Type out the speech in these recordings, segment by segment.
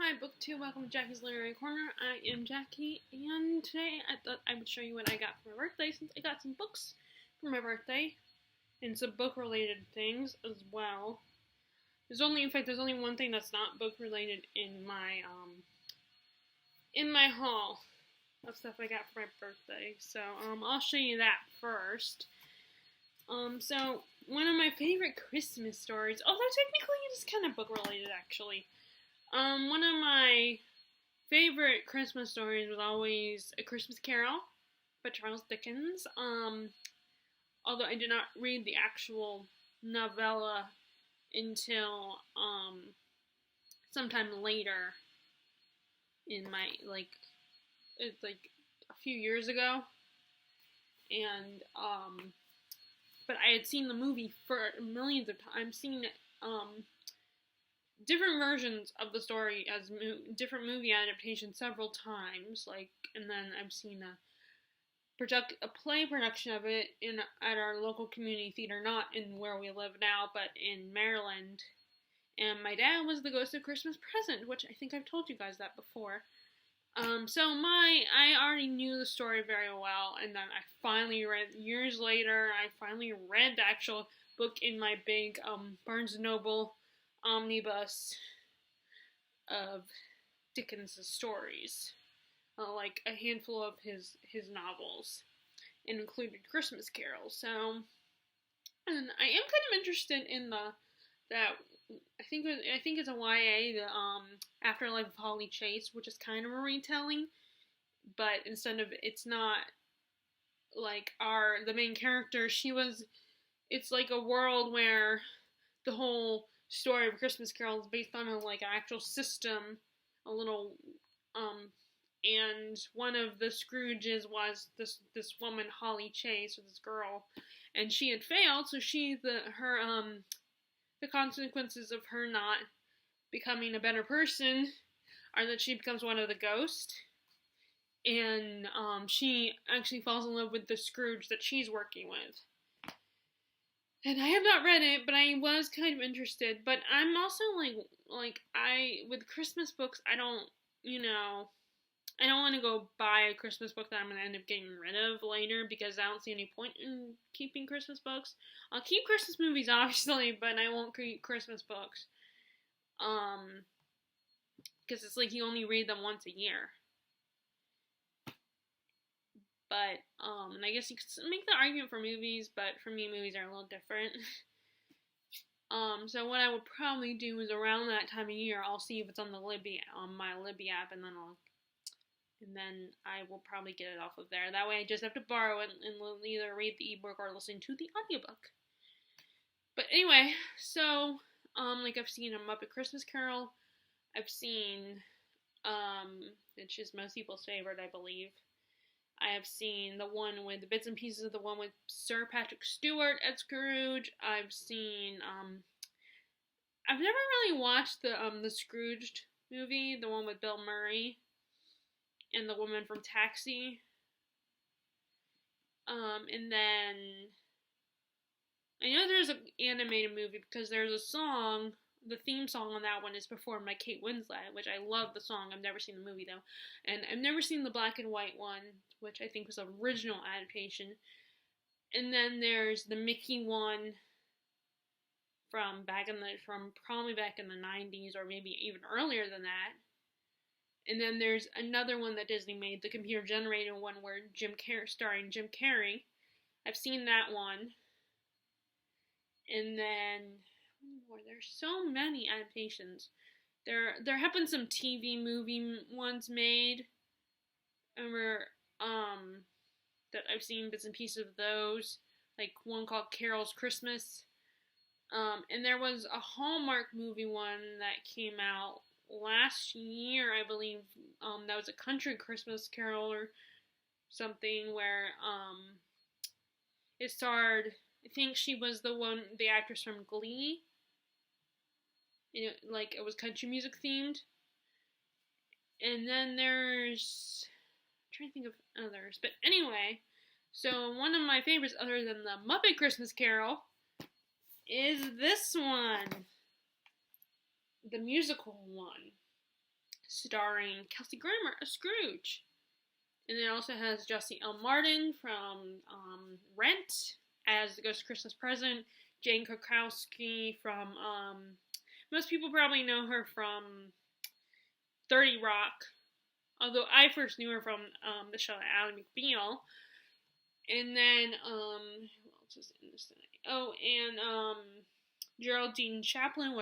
Hi, Book 2, welcome to Jackie's Literary Corner. I am Jackie, and today I thought I would show you what I got for my birthday, since I got some books for my birthday, and some book-related things as well. There's only one thing that's not book-related in my haul of stuff I got for my birthday, so, I'll show you that first. So, one of my favorite Christmas stories, although technically it is kind of book-related, actually. One of my favorite Christmas stories was always A Christmas Carol by Charles Dickens. Although I did not read the actual novella until, sometime later in my, it's a few years ago. And, but I had seen the movie for millions of times, different versions of the story as different movie adaptations several times, and then I've seen a play production of it at our local community theater, not in where we live now, but in Maryland. And my dad was the Ghost of Christmas Present, which I think I've told you guys that before. I already knew the story very well, and then years later, I finally read the actual book in my big Barnes & Noble omnibus of Dickens' stories, like a handful of his novels, and included Christmas Carol. So, and I am kind of interested in I think it's a YA, the Afterlife of Holly Chase, which is kind of a retelling, but it's not like the main character. It's like a world where the whole story of Christmas Carol is based on an actual system, and one of the Scrooges was this woman, Holly Chase, or this girl, and she had failed, so the consequences of her not becoming a better person are that she becomes one of the ghosts, and she actually falls in love with the Scrooge that she's working with. And I have not read it, but I was kind of interested. But I'm also with Christmas books, I don't want to go buy a Christmas book that I'm going to end up getting rid of later, because I don't see any point in keeping Christmas books. I'll keep Christmas movies, obviously, but I won't keep Christmas books. Because it's like you only read them once a year. But, and I guess you could make the argument for movies, but for me, movies are a little different. So what I would probably do is around that time of year, I'll see if it's on my Libby app, and then I will probably get it off of there. That way I just have to borrow it and either read the ebook or listen to the audiobook. But anyway, so, I've seen A Muppet Christmas Carol. I've seen, which is most people's favorite, I believe. I have seen the one with the bits and pieces of the one with Sir Patrick Stewart as Scrooge. I've seen, I've never really watched the Scrooged movie, the one with Bill Murray and the woman from Taxi. And then I know there's an animated movie because there's a song. The theme song on that one is performed by Kate Winslet, which I love the song. I've never seen the movie, though. And I've never seen the black and white one, which I think was an original adaptation. And then there's the Mickey one from probably back in the 90s, or maybe even earlier than that. And then there's another one that Disney made, the computer-generated one where starring Jim Carrey. I've seen that one. And then there's so many adaptations. There have been some TV movie ones made. That I've seen bits and pieces of those, like one called Carol's Christmas. And there was a Hallmark movie one that came out last year, I believe. That was a country Christmas Carol or something, where it starred, I think she was the actress from Glee. It was country music themed. And then there's, I'm trying to think of others, but anyway, so one of my favorites other than the Muppet Christmas Carol is this one, the musical one. starring Kelsey Grammer as Scrooge. And it also has Jesse L. Martin from Rent as the Ghost Christmas Present. Jane Krakowski from, most people probably know her from 30 Rock. Although I first knew her from the show Ally McBeal. And then, who else is in this tonight? Oh, and Geraldine Chaplin,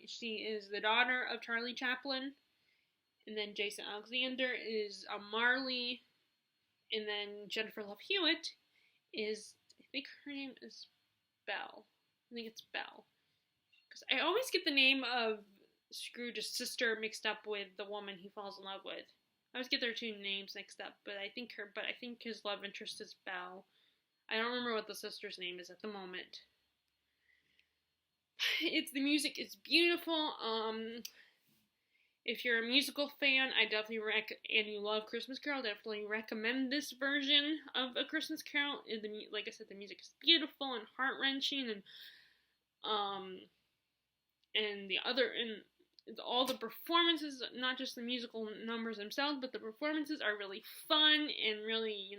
she is the daughter of Charlie Chaplin. And then Jason Alexander is Marley. And then Jennifer Love Hewitt is, I think her name is Belle. I think it's Belle. Because I always get the name of Scrooge's sister mixed up with the woman he falls in love with. I always get their two names mixed up, but I think his love interest is Belle. I don't remember what the sister's name is at the moment. The music is beautiful. If you're a musical fan, I definitely and you love Christmas Carol, definitely recommend this version of A Christmas Carol. Like I said, the music is beautiful and heart-wrenching, and all the performances, not just the musical numbers themselves, but the performances are really fun and really,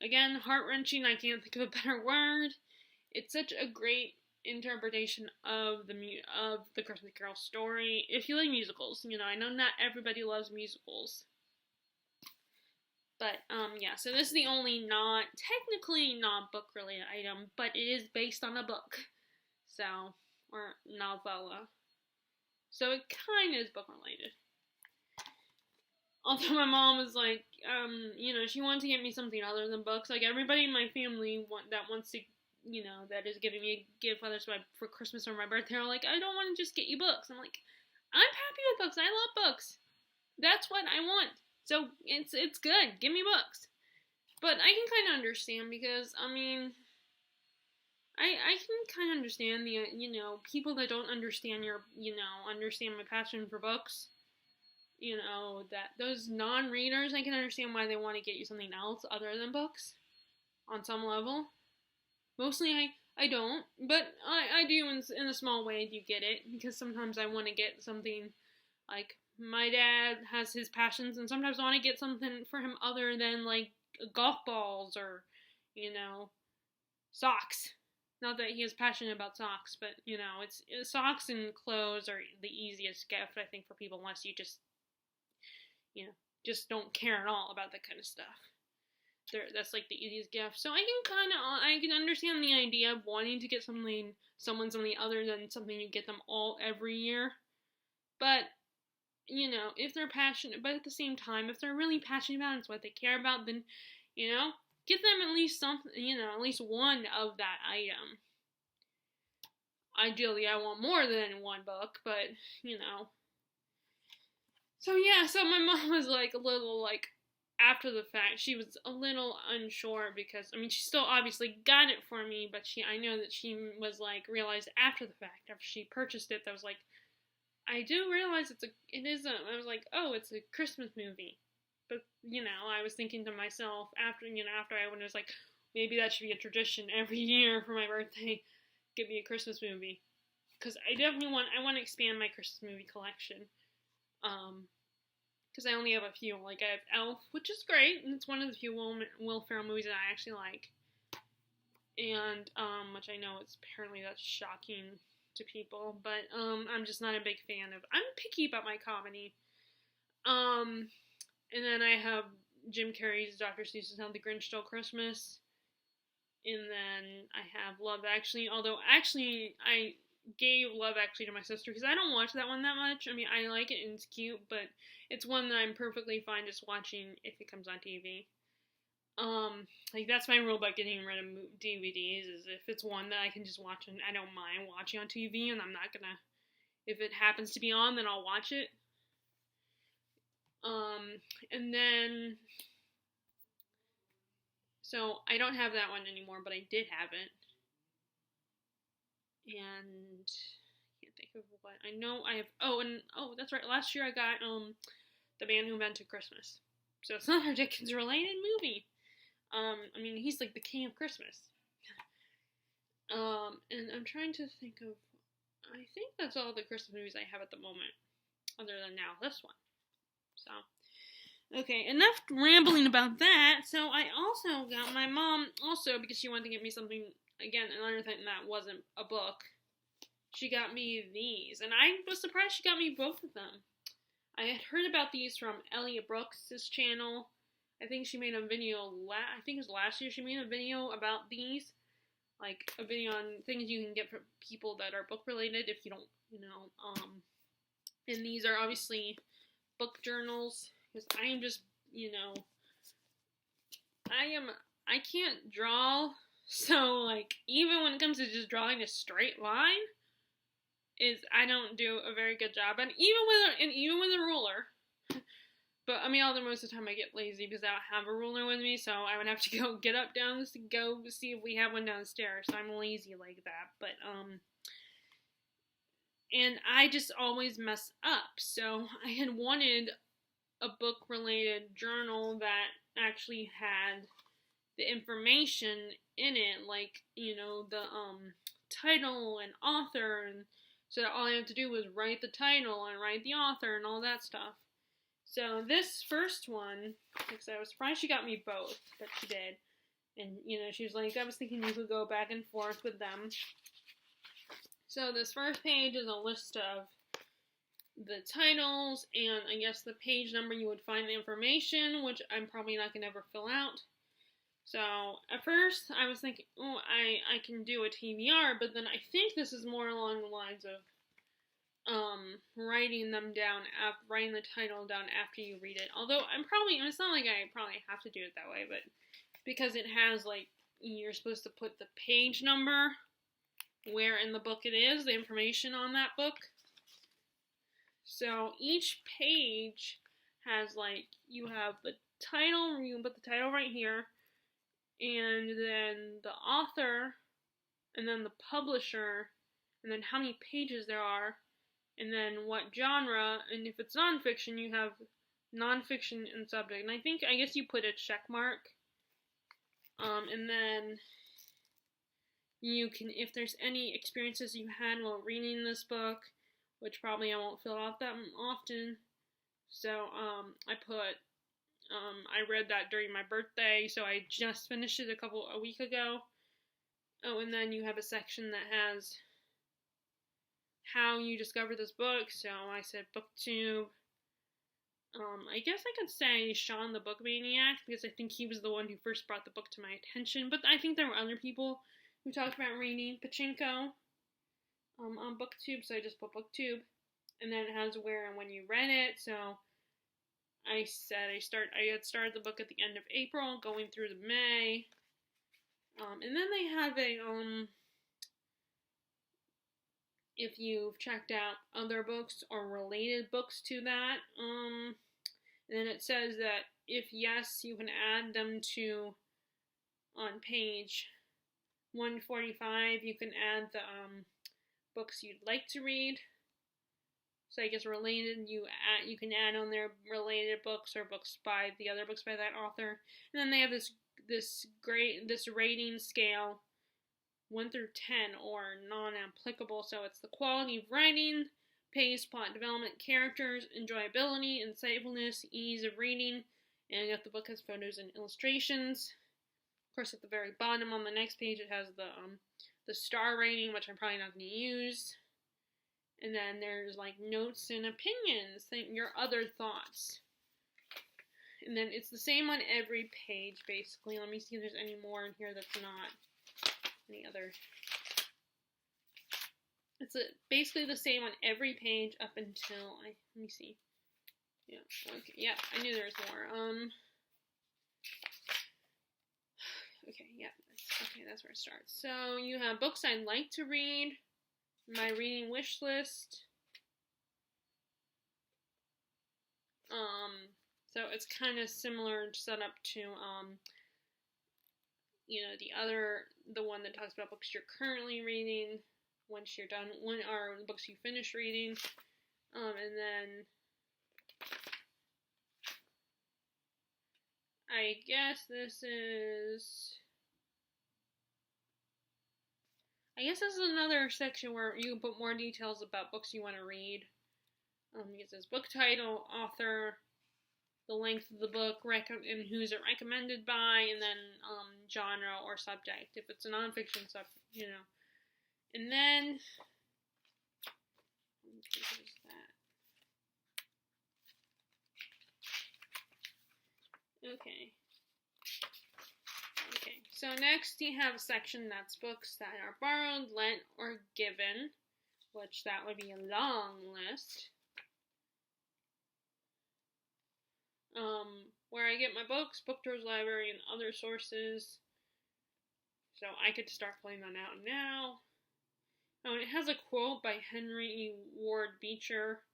again, heart-wrenching. I can't think of a better word. It's such a great interpretation of the Christmas Carol story. If you like musicals, I know not everybody loves musicals. But, yeah, so this is the only technically not book-related item, but it is based on a book. So, or novella. So it kind of is book-related. Although my mom was like, she wanted to get me something other than books. Like, everybody in my family that wants to, that is giving me a gift, whether it's for Christmas or my birthday, are like, I don't want to just get you books. I'm like, I'm happy with books. I love books. That's what I want. So, it's good. Give me books. But I can kind of understand because, I can kind of understand the, people that don't understand understand my passion for books. That those non-readers, I can understand why they want to get you something else other than books. On some level. Mostly I don't, but I do in a small way do get it, because sometimes I want to get something, like, my dad has his passions, and sometimes I want to get something for him other than, like, golf balls or, socks. Not that he is passionate about socks, but, it's socks and clothes are the easiest gift, I think, for people, unless you just, just don't care at all about that kind of stuff. That's, like, the easiest gift. So I can understand the idea of wanting to get someone something other than something you get them every year. But, if they're passionate, but at the same time, if they're really passionate about it, it's what they care about, then, get them at least something, at least one of that item. Ideally, I want more than one book, but, So, yeah, so my mom was, like, a little, like, after the fact, she was a little unsure because, she still obviously got it for me, but I know that she was, like, realized after the fact, after she purchased it, that was, like, I do realize I was like, oh, it's a Christmas movie. But, I was thinking to myself, after I was like, maybe that should be a tradition every year for my birthday, give me a Christmas movie. Because I definitely want to expand my Christmas movie collection. Because I only have a few. Like, I have Elf, which is great, and it's one of the few Will Ferrell movies that I actually like. And, which I know apparently that's shocking to people, but, I'm just not a big fan of, I'm picky about my comedy. And then I have Jim Carrey's Dr. Seuss's How the Grinch Stole Christmas. And then I have Love Actually, although actually I gave Love Actually to my sister, because I don't watch that one that much. I like it and it's cute, but it's one that I'm perfectly fine just watching if it comes on TV. Like, that's my rule about getting rid of DVDs, is if it's one that I can just watch and I don't mind watching on TV, and I'm not gonna, if it happens to be on, then I'll watch it. And then, so I don't have that one anymore, but I did have it. And I can't think of what I know. I have. That's right. Last year I got The Man Who Invented Christmas. So it's another Dickens related movie. He's like the king of Christmas. And I'm trying to think of. I think that's all the Christmas movies I have at the moment, other than now this one. So, okay, enough rambling about that. So I also got my mom, also because she wanted to get me something, again, another thing that wasn't a book, she got me these. And I was surprised she got me both of them. I had heard about these from Elliot Brooks' channel. I think she made a video, I think it was last year, she made a video about these. Like, a video on things you can get from people that are book related if you don't, and these are obviously book journals, because I am just, I can't draw, so, like, even when it comes to just drawing a straight line, I don't do a very good job, and even with a ruler, but, I mean, most of the time I get lazy because I don't have a ruler with me, so I would have to go get up down to go see if we have one downstairs, so I'm lazy like that, but, and I just always mess up, so I had wanted a book-related journal that actually had the information in it, like, the, title and author, and so that all I had to do was write the title and write the author and all that stuff. So this first one, because I was surprised she got me both, but she did. And, she was like, I was thinking you could go back and forth with them. So this first page is a list of the titles, and I guess the page number you would find the information, which I'm probably not going to ever fill out. So, at first, I was thinking, oh, I can do a TBR, but then I think this is more along the lines of, writing them down, writing the title down after you read it. Although, it's not like I probably have to do it that way, but because it has, like, you're supposed to put the page number, where in the book it is, the information on that book. So, each page has, like, you have the title, you can put the title right here, and then the author, and then the publisher, and then how many pages there are, and then what genre, and if it's nonfiction, you have nonfiction and subject, and I guess you put a check mark, and then you can, if there's any experiences you had while reading this book, which probably I won't fill out that often, so, I read that during my birthday, so I just finished it a week ago. Oh, and then you have a section that has how you discovered this book, so I said BookTube. I guess I could say Sean the Book Maniac, because I think he was the one who first brought the book to my attention, but I think there were other people who talked about reading Pachinko, on BookTube, so I just put BookTube, and then it has where and when you read it, so I said I had started the book at the end of April, going through to May, and then they have if you've checked out other books or related books to that, and then it says that if yes, you can add them to, on page 145, you can add the, books you'd like to read. So I guess related, you can add on their related books or books by the other books by that author. And then they have this rating scale, 1 through 10, or non-applicable. So it's the quality of writing, pace, plot development, characters, enjoyability, insightfulness, ease of reading, and if the book has photos and illustrations. Of course, at the very bottom on the next page, it has the star rating, which I'm probably not going to use. And then there's, like, notes and opinions, your other thoughts. And then it's the same on every page, basically. Let me see if there's any more in here that's not any other. It's basically the same on every page up until, let me see. Yeah, okay, yeah, I knew there was more. Okay, yeah, that's where it starts. So you have books I'd like to read, my reading wish list. So it's kind of similar setup to, the one that talks about books you're currently reading, once you're done, when are the books you finish reading, and then I guess this is another section where you can put more details about books you want to read. It says book title, author, the length of the book, and who's it recommended by, and then genre or subject, if it's a nonfiction subject, And then, what is that? Okay, so next you have a section that's books that are borrowed, lent, or given, which that would be a long list. Where I get my books, book tours, library, and other sources. So I could start pulling that out now. Oh, it has a quote by Henry Ward Beecher.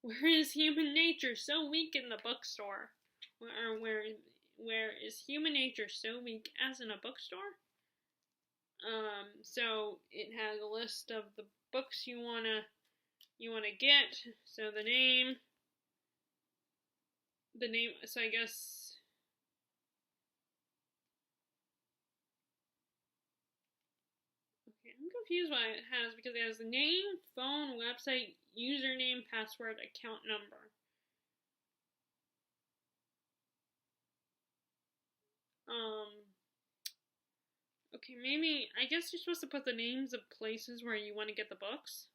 Where is human nature so weak in the bookstore? Where is human nature so weak as in a bookstore? So it has a list of the books you wanna get. So the name. So I guess. Okay, I'm confused why it has, because it has the name, phone, website, username, password, account number. Okay, maybe, I guess you're supposed to put the names of places where you want to get the books.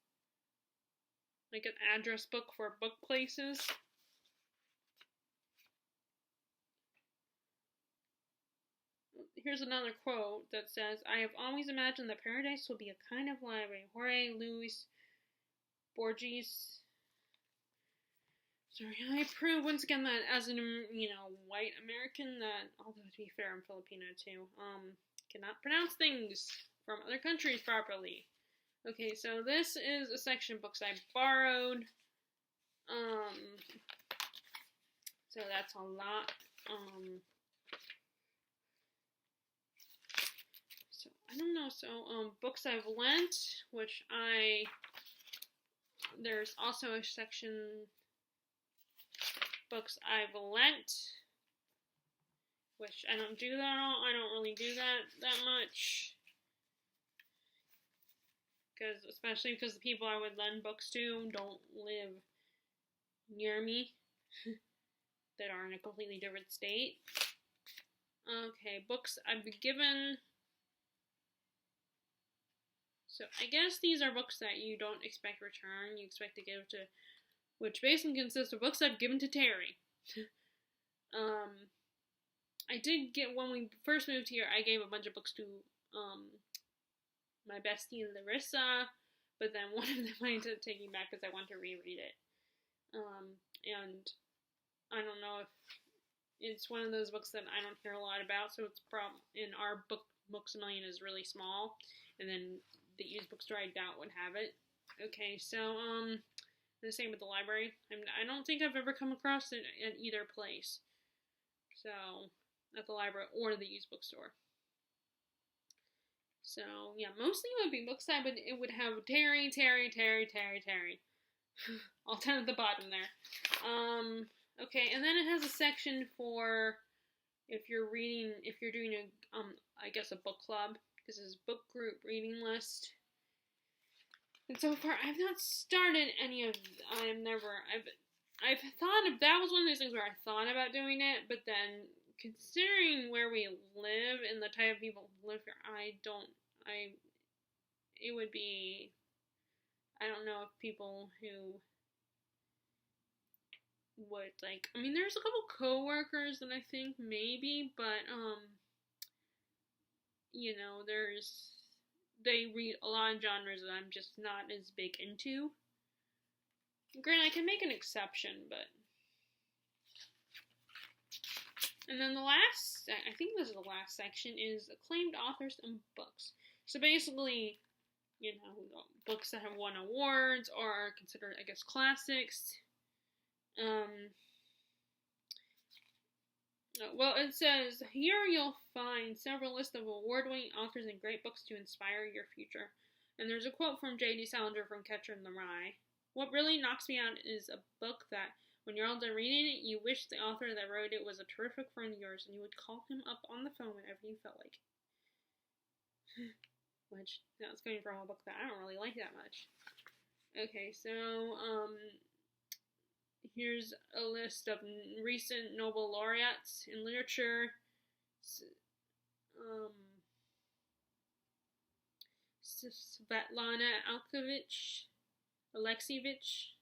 Like an address book for book places. Here's another quote that says, I have always imagined that paradise will be a kind of library. Jorge Luis Borges. Sorry, I prove once again that as an, white American, that, although to be fair, I'm Filipino too, cannot pronounce things from other countries properly. Okay, so this is a section of books I borrowed. So that's a lot. So I don't know. So books I've lent, which there's also a section books I've lent, which I don't do that all. I don't really do that much. Especially because the people I would lend books to don't live near me, that are in a completely different state. Okay, books I've been given. So I guess these are books that you don't expect return. You expect to give to, which basically consists of books I've given to Terry. I did get, when we first moved here, I gave a bunch of books to my bestie Larissa, but then one of them I ended up taking back because I want to reread it. And I don't know if it's one of those books that I don't hear a lot about, so it's in our books a million is really small, and then the used bookstore I doubt would have it. Okay, so the same with the library. I don't think I've ever come across it at either place. So at the library or the used bookstore. So yeah, mostly it would be books it would have Terry. All 10 at the bottom there. Okay, and then it has a section for if you're doing I guess a book club. This is book group reading list. And so far, I've not started any of. I've thought of, that was one of those things where I thought about doing it, but then considering where we live and the type of people who live here, it would be, I don't know if people who would there's a couple coworkers that I think maybe, but they read a lot of genres that I'm just not as big into. Granted, I can make an exception, but. And then I think this is the last section, is acclaimed authors and books. So basically, books that have won awards or are considered, I guess, classics. Well, it says, here you'll find several lists of award-winning authors and great books to inspire your future. And there's a quote from J.D. Salinger from Catcher in the Rye. What really knocks me out is a book that, when you're all done reading it, you wish the author that wrote it was a terrific friend of yours, and you would call him up on the phone whenever you felt like. Which, that's coming from a book that I don't really like that much. Okay, so, Here's a list of recent Nobel laureates in literature. Svetlana Alexievich,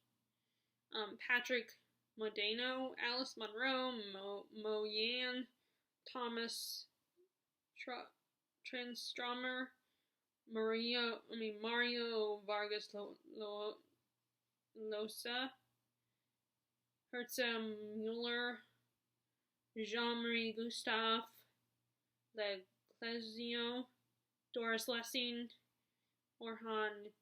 Patrick Modano, Alice Munro, Mo Yan, Thomas Transtromer, Mario Vargas Llosa, Hertha Müller, Jean-Marie Gustave Leclésio, Doris Lessing, Orhan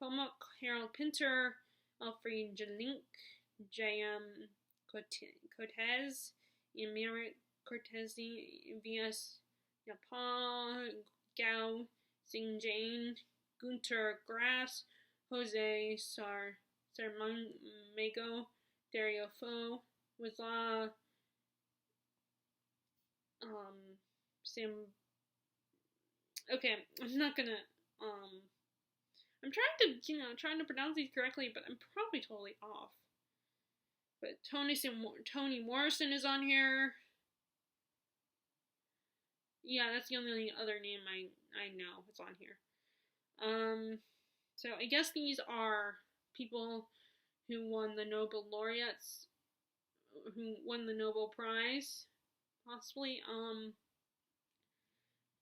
Pamuk, Harold Pinter, Alfred Jelink, J.M. Cortez, Emeric Cortesi, V.S. Yapal, Gao Xinjiang, Gunter Grass, Jose Saramago, Dario Fo, Wisla, Sam. Okay, I'm not gonna. I'm trying to pronounce these correctly, but I'm probably totally off. But Toni Morrison is on here. Yeah, that's the only other name I know it's on here. So I guess these are people who won the Nobel laureates, who won the Nobel Prize, possibly.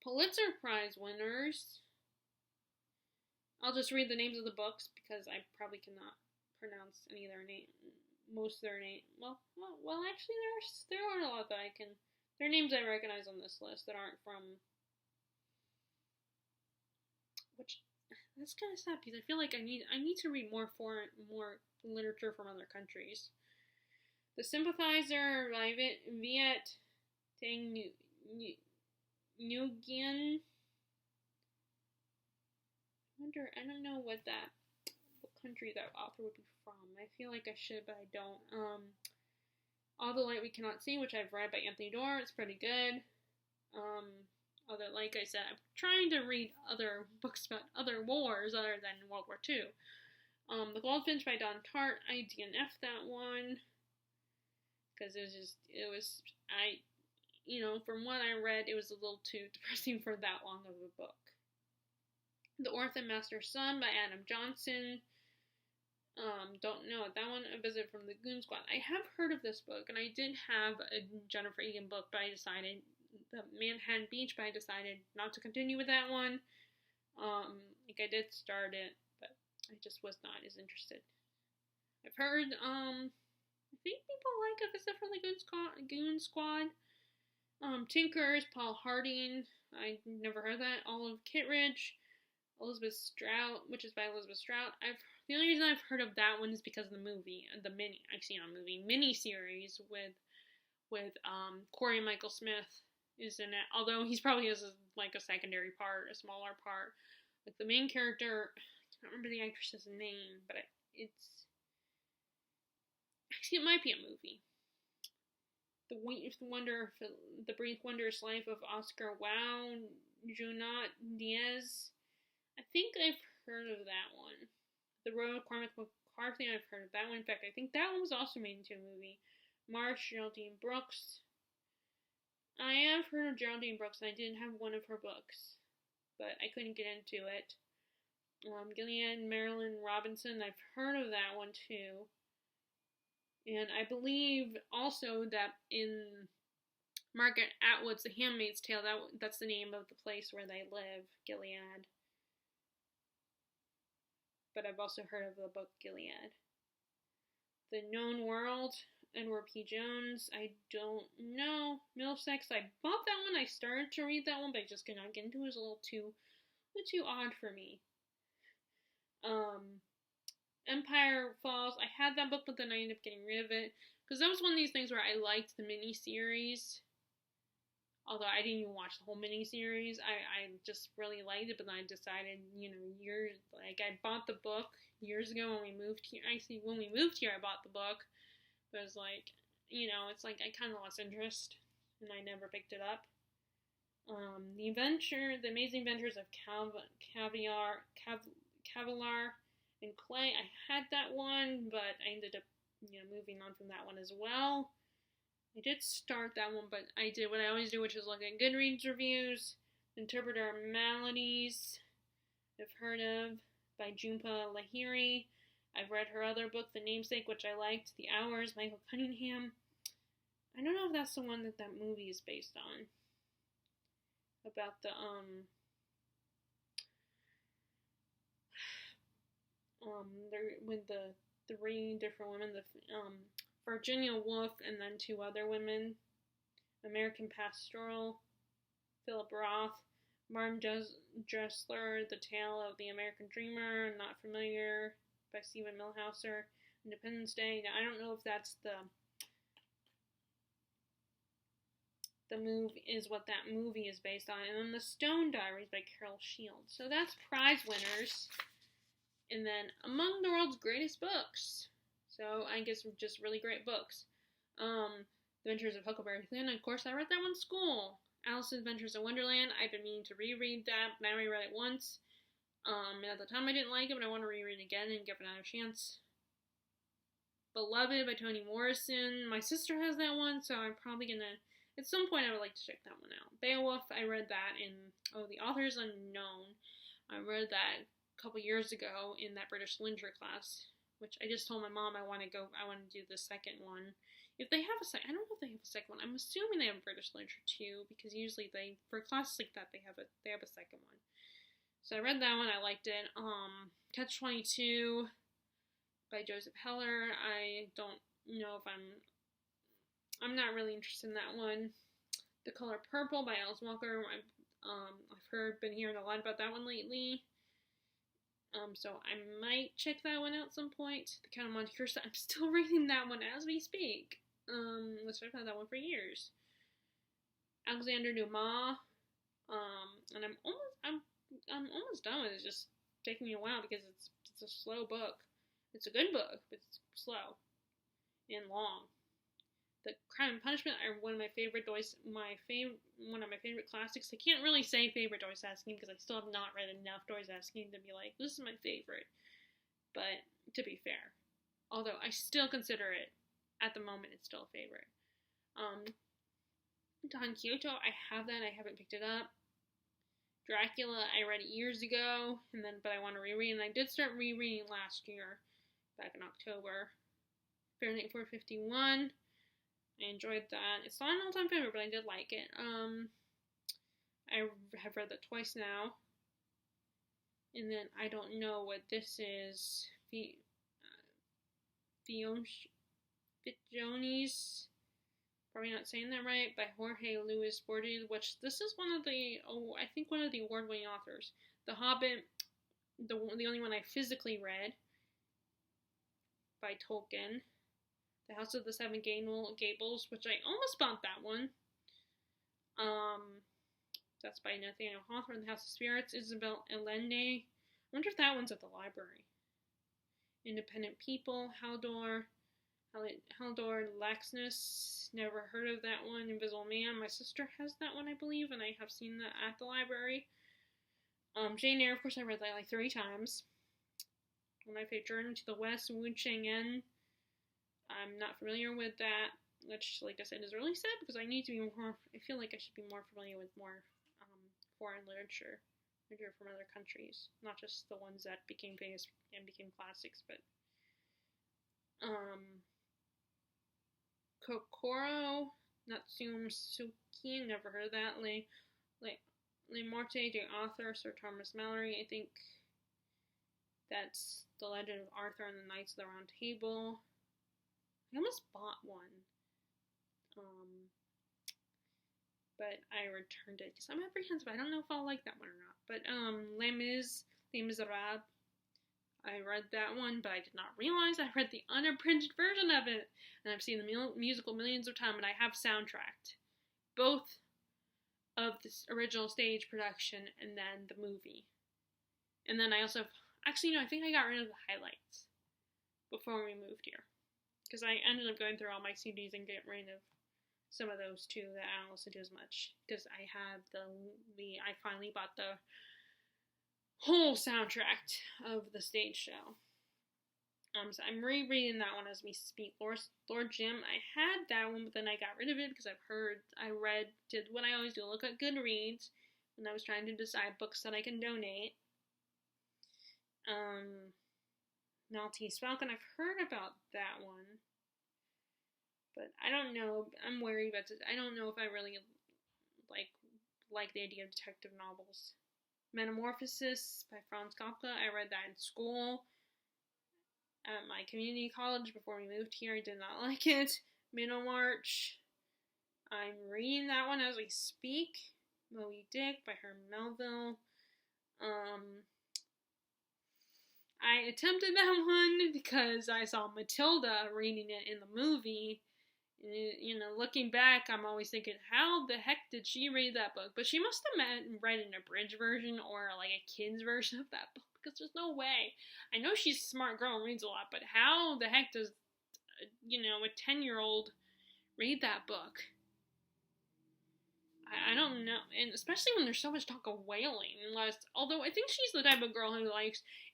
Pulitzer Prize winners. I'll just read the names of the books because I probably cannot pronounce any of their most of their name. Well, actually, there are a lot that I can. There are names I recognize on this list that aren't from. Which that's kind of sad because I feel like I need to read more literature from other countries. The Sympathizer, Viet Tang Nguyen. I don't know what country that author would be from. I feel like I should, but I don't. All the Light We Cannot See, which I've read by Anthony Doerr, it's pretty good. Although, like I said, I'm trying to read other books about other wars other than World War II. The Goldfinch by Don Tartt, I DNF'd that one. Because from what I read, it was a little too depressing for that long of a book. The Orphan Master's Son by Adam Johnson. Don't know that one. A Visit from the Goon Squad. I have heard of this book, and I did have a Jennifer Egan book, but I decided the Manhattan Beach, but I decided not to continue with that one. I did start it, but I just was not as interested. I've heard, I think people like A Visit from the Goon Squad. Tinkers, Paul Harding. I never heard that. Olive Kittredge. Elizabeth Strout, which is by Elizabeth Strout. The only reason I've heard of that one is because of the movie, mini series with Corey Michael Smith is in it. Although he's probably has a secondary part, a smaller part. Like the main character, I can't remember the actress's name, but it might be a movie. The Brief Wondrous Life of Oscar Wilde, Junot Diaz. I think I've heard of that one. The Road of Cormac McCarthy, I've heard of that one. In fact, I think that one was also made into a movie. Marsh, Geraldine Brooks. I have heard of Geraldine Brooks, and I didn't have one of her books, but I couldn't get into it. Gilead, Marilyn Robinson, I've heard of that one too. And I believe also that in Margaret Atwood's The Handmaid's Tale, that's the name of the place where they live, Gilead. But I've also heard of the book Gilead. The Known World, Edward P. Jones, I don't know. Middlesex, I bought that one. I started to read that one, but I just could not get into it. It was a little too odd for me. Empire Falls, I had that book, but then I ended up getting rid of it. Because that was one of these things where I liked the miniseries. Although I didn't even watch the whole miniseries, I just really liked it, but then I decided, I bought the book years ago when we moved here. When we moved here, I bought the book, but it was it's like I kind of lost interest, and I never picked it up. The Amazing Adventures of Cavilar and Clay, I had that one, but I ended up moving on from that one as well. I did start that one, but I did what I always do, which is look at Goodreads reviews. Interpreter Maladies, I've heard of, by Jhumpa Lahiri. I've read her other book, The Namesake, which I liked. The Hours, Michael Cunningham. I don't know if that's the one that movie is based on. About the, with the three different women, the, Virginia Woolf and then two other women. American Pastoral, Philip Roth. Martin Dressler, The Tale of the American Dreamer, Not Familiar, by Stephen Millhauser. Independence Day. Now, I don't know if that's the movie is what that movie is based on. And then The Stone Diaries by Carol Shields. So that's prize winners. And then Among the World's Greatest Books. So I guess just really great books. The Adventures of Huckleberry Finn. Of course, I read that one in school. Alice's Adventures in Wonderland. I've been meaning to reread that, but I only read it once. And at the time I didn't like it, but I want to reread it again and give it another chance. Beloved by Toni Morrison. My sister has that one, so I'm probably gonna, at some point I would like to check that one out. Beowulf, I read that in, The Author is Unknown. I read that a couple years ago in that British literature class, which I just told my mom I want to do the second one. If they have a second, I don't know if they have a second one. I'm assuming they have British literature too, because usually for classes like that, they have a second one. So I read that one, I liked it. Catch-22 by Joseph Heller. I don't know if I'm not really interested in that one. The Color Purple by Alice Walker. I've been hearing a lot about that one lately. So I might check that one out at some point. The Count of Monte Cristo. I'm still reading that one as we speak. Which I've had that one for years. Alexander Dumas. And I'm almost done with it. It's just taking me a while because it's a slow book. It's a good book, but it's slow and long. The Crime and Punishment are one of my favorite classics. I can't really say favorite Dostoevsky because I still have not read enough Dostoevsky to be like, this is my favorite. But to be fair, although I still consider it, at the moment, it's still a favorite. Don Quixote, I have that. I haven't picked it up. Dracula, I read it years ago, but I want to reread, and I did start rereading last year, back in October. Fahrenheit 451. I enjoyed that. It's not an all-time favorite, but I did like it. I have read that twice now. And then I don't know what this is. Fitzjones, probably not saying that right, by Jorge Luis Borges, which this is one of the award-winning authors. The Hobbit, the only one I physically read, by Tolkien. The House of the Seven Gables, which I almost bought that one. That's by Nathaniel Hawthorne. The House of Spirits, Isabel Allende. I wonder if that one's at the library. Independent People, Haldor Laxness. Never heard of that one. Invisible Man. My sister has that one, I believe, and I have seen that at the library. Jane Eyre, of course, I read that like 3 times. One of my favorite, Journey to the West, Wu Cheng-en. I'm not familiar with that, which, like I said, is really sad because I need to be more, I feel like I should be more familiar with more foreign literature from other countries, not just the ones that became famous and became classics, but Kokoro Natsume-suki, never heard of that. Le Morte de Arthur, Sir Thomas Malory, I think that's The Legend of Arthur and the Knights of the Round Table. I almost bought one, but I returned it because I'm apprehensive. I don't know if I'll like that one or not. But Les Miserables, I read that one, but I did not realize I read the unabridged version of it. And I've seen the musical millions of times, and I have soundtracked both of the original stage production and then the movie. And then I also I think I got rid of the highlights before we moved here. Because I ended up going through all my CDs and getting rid of some of those too that I don't listen to as much. Because I have I finally bought the whole soundtrack of the stage show. So I'm rereading that one as we speak. Lord Jim, I had that one, but then I got rid of it because did what I always do, look at Goodreads when I was trying to decide books that I can donate. Maltese Falcon, I've heard about that one, but I don't know. I'm wary about it. I don't know if I really like the idea of detective novels. Metamorphosis by Franz Kafka, I read that in school. At my community college before we moved here, I did not like it. Middlemarch, I'm reading that one as we speak. Moby Dick by Herman Melville. I attempted that one because I saw Matilda reading it in the movie. Looking back, I'm always thinking, how the heck did she read that book? But she must have read an abridged version or like a kid's version of that book, because there's no way. I know she's a smart girl and reads a lot, but how the heck does, a 10-year-old read that book? I don't know, and especially when there's so much talk of whaling. Although I think she's the type of girl who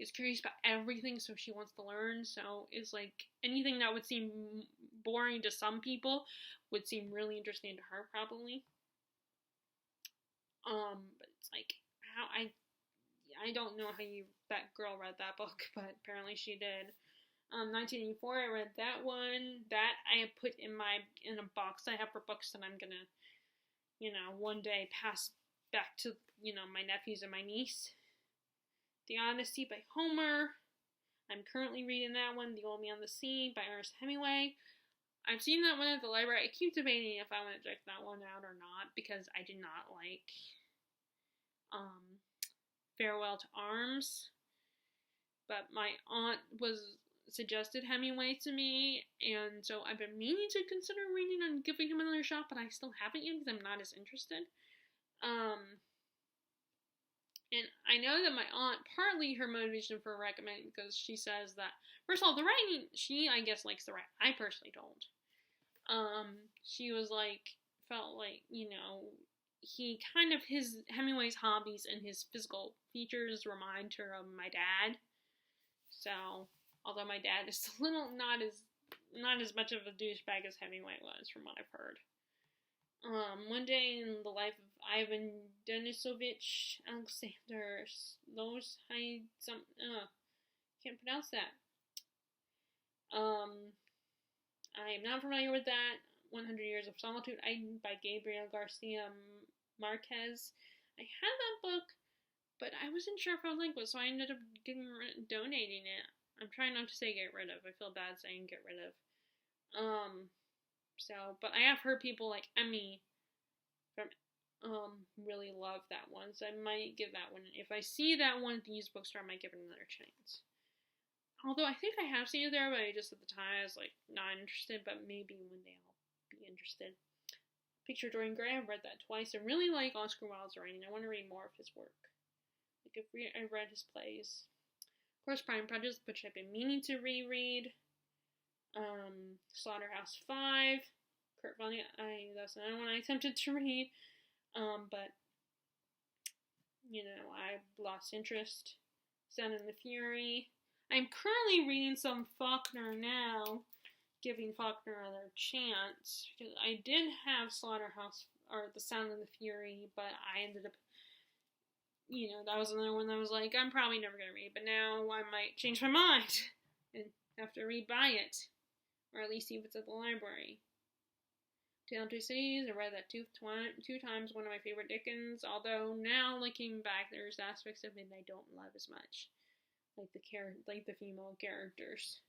is curious about everything, so she wants to learn. So it's like anything that would seem boring to some people would seem really interesting to her, probably. But it's like how I don't know how that girl read that book, but apparently she did. 1984, I read that one. That I have put in a box I have for books that I'm gonna, one day pass back to, my nephews and my niece. The Odyssey by Homer. I'm currently reading that one. The Old Man the Sea by Ernest Hemingway. I've seen that one at the library. I keep debating if I want to check that one out or not, because I did not like Farewell to Arms. But my aunt suggested Hemingway to me, and so I've been meaning to consider reading and giving him another shot, but I still haven't yet because I'm not as interested. And I know that my aunt, partly her motivation for recommending, because she says that, first of all, the writing, she, I guess, likes the writing. I personally don't. She was felt like, he Hemingway's hobbies and his physical features remind her of my dad. So, although my dad is a little not as much of a douchebag as Hemingway was, from what I've heard. One Day in the Life of Ivan Denisovich Alexander can't pronounce that. I am not familiar with that. 100 Years of Solitude by Gabriel Garcia Marquez. I had that book, but I wasn't sure if I liked it, so I ended up donating it. I'm trying not to say get rid of. I feel bad saying get rid of. But I have heard people like Emmy from really love that one, so I might give that one. If I see that one at the used bookstore, I might give it another chance. Although I think I have seen it there, but I just at the time I was not interested. But maybe one day I'll be interested. Picture Dorian Gray, I've read that twice. I really like Oscar Wilde's writing. I want to read more of his work. I've read his plays. Of course, Pride and Prejudice, which I've been meaning to reread. Slaughterhouse 5. Kurt Vonnegut, that's another one I attempted to read. But, I lost interest. Sound and the Fury. I'm currently reading some Faulkner now, giving Faulkner another chance, because I did have Slaughterhouse, or The Sound and the Fury, but I ended up, that was another one that was I'm probably never going to read, but now I might change my mind and have to buy it, or at least see if it's at the library. Tale of Two Cities, I read that two times, one of my favorite Dickens, although now looking back, there's aspects of it I don't love as much. Like the female characters.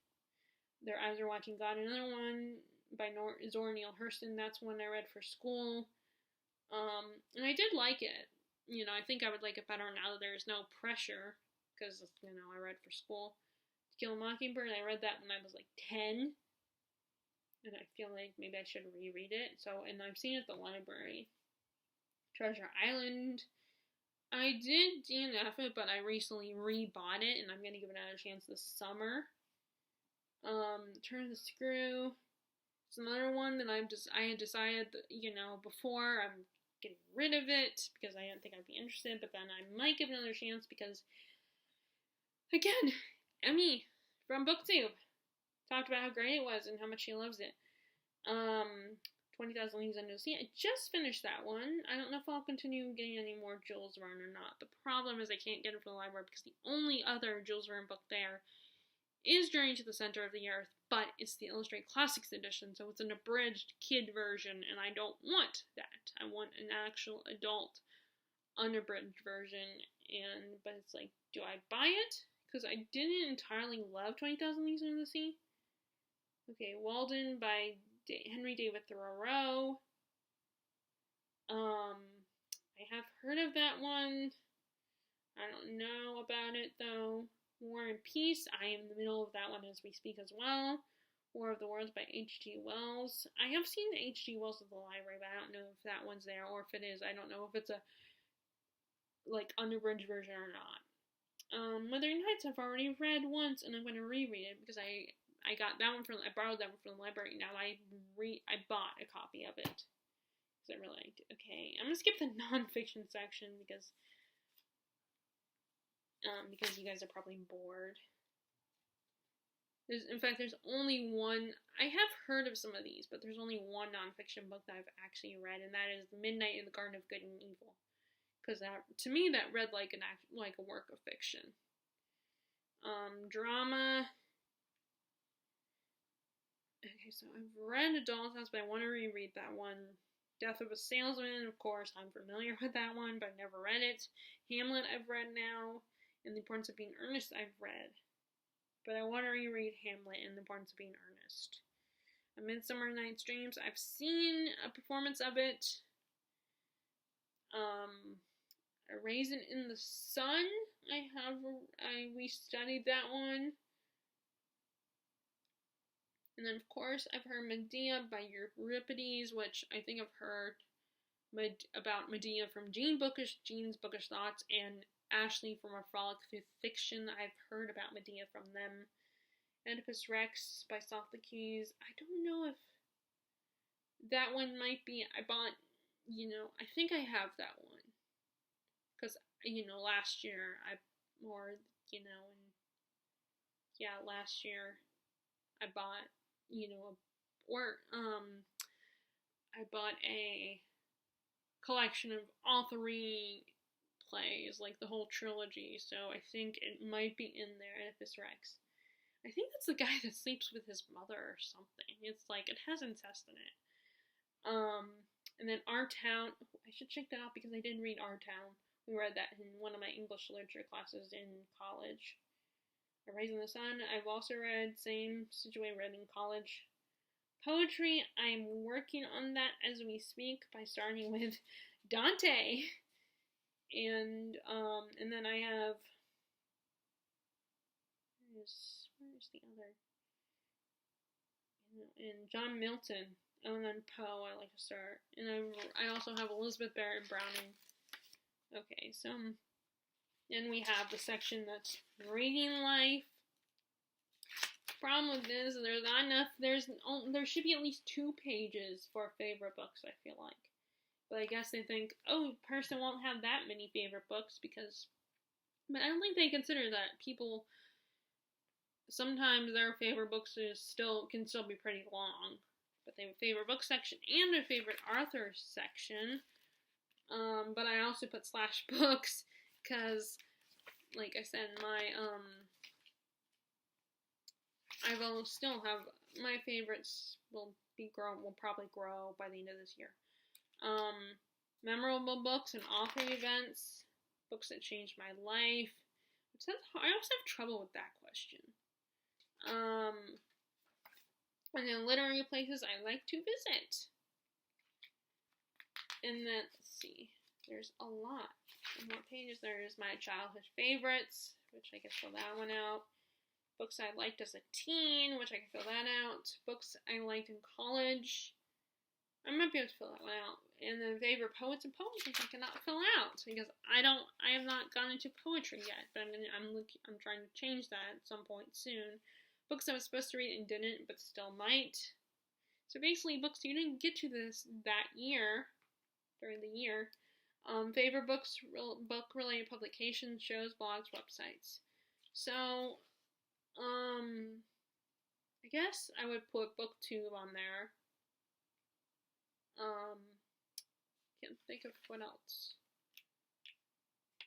Their Eyes Are Watching God. Another one by Zora Neale Hurston. That's one I read for school. And I did like it. I think I would like it better now that there's no pressure, because, I read for school. To Kill a Mockingbird, I read that when I was 10. And I feel like maybe I should reread it. And I've seen it at the library. Treasure Island. I did DNF it, but I recently rebought it, and I'm going to give it another chance this summer. Turn the Screw. It's another one that I had decided that, before I'm getting rid of it, because I didn't think I'd be interested, but then I might give it another chance, because, again, Emmy from BookTube. talked about how great it was and how much she loves it. 20,000 Leagues Under the Sea. I just finished that one. I don't know if I'll continue getting any more Jules Verne or not. The problem is I can't get it from the library because the only other Jules Verne book there is Journey to the Center of the Earth, but it's the Illustrated Classics edition, so it's an abridged kid version, and I don't want that. I want an actual adult, unabridged version, but it's like, do I buy it? Because I didn't entirely love 20,000 Leagues Under the Sea. Okay, Walden by Henry David Thoreau. I have heard of that one. I don't know about it, though. War and Peace. I am in the middle of that one as we speak as well. War of the Worlds by H.G. Wells. I have seen the H.G. Wells at the library, but I don't know if that one's there, or if it is. I don't know if it's a, unabridged version or not. Wuthering Heights I've already read once, and I'm going to reread it, because I got that one I borrowed that one from the library. Now I bought a copy of it, because I really liked it. Okay, I'm going to skip the nonfiction section, because you guys are probably bored. In fact, there's only one. I have heard of some of these, but there's only one nonfiction book that I've actually read, and that is Midnight in the Garden of Good and Evil. Because to me, that read like a work of fiction. Drama. Okay, so I've read A Doll's House, but I want to reread that one. Death of a Salesman, of course, I'm familiar with that one, but I've never read it. Hamlet, I've read now. And The Importance of Being Earnest, I've read. But I want to reread Hamlet and The Importance of Being Earnest. A Midsummer Night's Dreams, I've seen a performance of it. A Raisin in the Sun, we studied that one. And then, of course, I've heard Medea by Euripides, which I think I've heard about Medea from Jean's Bookish Thoughts, and Ashley from A Frolic Through Fiction. I've heard about Medea from them. Oedipus Rex by Sophocles. I don't know if that one might be. I bought, I think I have that one. Because, last year, last year I bought, I bought a collection of all three plays, like the whole trilogy, so I think it might be in there, Oedipus Rex. I think that's the guy that sleeps with his mother or something. It's like, it has incest in it. And then Our Town, I should check that out because I did read Our Town. We read that in one of my English literature classes in college. A Rise in the Sun, I've also read, read in college. Poetry, I'm working on that as we speak by starting with Dante. And then I have, where's the other? And John Milton, and then Poe, I like to start. And I also have Elizabeth Barrett Browning. Okay, so then we have the section that's reading life. Problem with this is there's not enough. There should be at least 2 pages for favorite books, I feel like. But I guess they think, oh, a person won't have that many favorite books but I don't think they consider that people, sometimes their favorite books can still be pretty long. But they have a favorite book section and a favorite author section. But I also put slash books because, like I said, I will still have, my favorites will probably grow by the end of this year. Memorable books and author events, books that changed my life. I also have trouble with that question. And then literary places I like to visit. And then, let's see, there's a lot. More pages. There's my childhood favorites, which I can fill that one out. Books I liked as a teen, which I can fill that out. Books I liked in college. I might be able to fill that one out. And then favorite poets and poems, which I cannot fill out because I have not gone into poetry yet. But I'm trying to change that at some point soon. Books I was supposed to read and didn't, but still might. So basically, books you didn't get to that year, during the year. Favorite books, book-related publications, shows, blogs, websites. So, I guess I would put BookTube on there. Can't think of what else.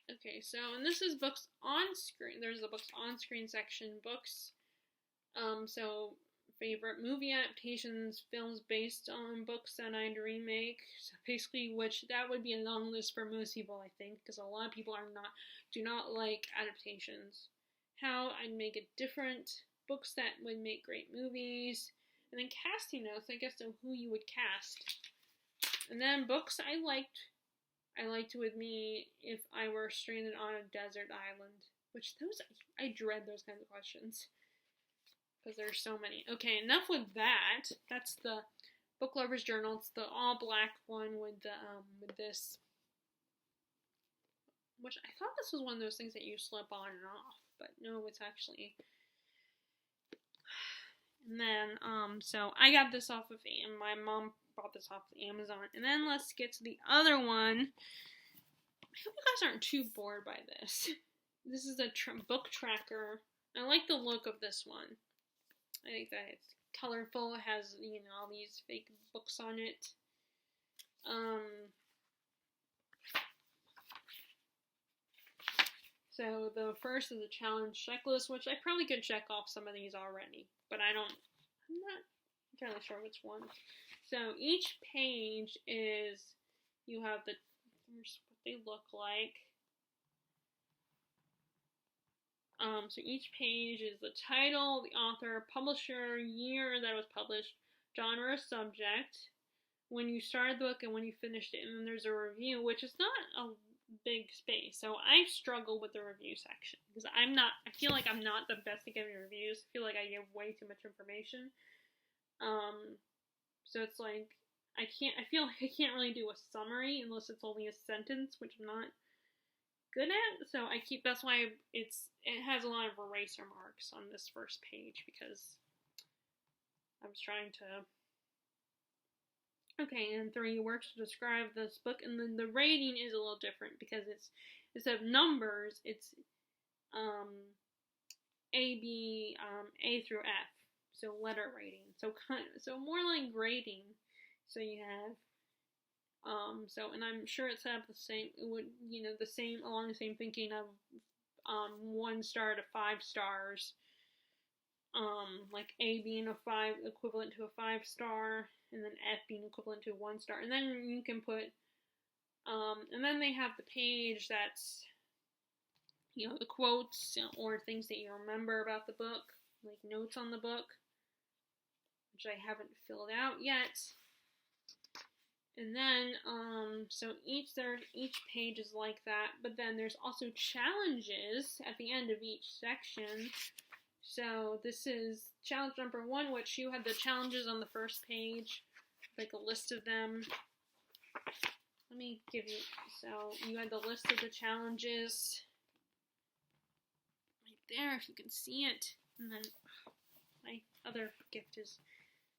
Okay, so, and this is books on screen. There's the books on screen section. Books, so favorite movie adaptations, films based on books that I'd remake. So basically, which that would be a long list for most people, I think, because a lot of people do not like adaptations. How I'd make it different, books that would make great movies, and then casting notes, I guess, of who you would cast. And then books I liked with me if I were stranded on a desert island. Which I dread those kinds of questions. Because there's so many. Okay, enough with that. That's the Book Lover's Journal. It's the all black one with this. Which I thought this was one of those things that you slip on and off. But no, it's actually. And then, so I got this off of my mom bought this off of Amazon. And then let's get to the other one. I hope you guys aren't too bored by this. This is a book tracker. I like the look of this one. I think that it's colorful. It has, all these fake books on it. So the first is a challenge checklist, which I probably could check off some of these already, but I'm not entirely sure which one. So each page is, you have here's what they look like. So each page is the title, the author, publisher, year that it was published, genre, subject, when you started the book and when you finished it, and then there's a review, which is not a big space. So I struggle with the review section because I feel like I'm not the best at giving reviews. I feel like I give way too much information. So it's like I feel like I can't really do a summary unless it's only a sentence, which I'm not good at. So that's why it has a lot of eraser marks on this first page because I was trying to. Okay, and 3 works to describe this book, and then the rating is a little different because instead of numbers, it's A, B, A through F, so letter rating. So more like grading. So you have and I'm sure it's set up the same. It would the same along the same thinking of 1 star to 5 stars. Like A being a 5 equivalent to a 5 star, and then F being equivalent to 1 star, and then you can put and then they have the page that's the quotes or things that you remember about the book, like notes on the book, which I haven't filled out yet. And then so each page is like that, but then there's also challenges at the end of each section. So this is challenge number 1, which you had the challenges on the first page, like a list of them. Let me give you, so you had the list of the challenges right there, if you can see it. And then my other gift is,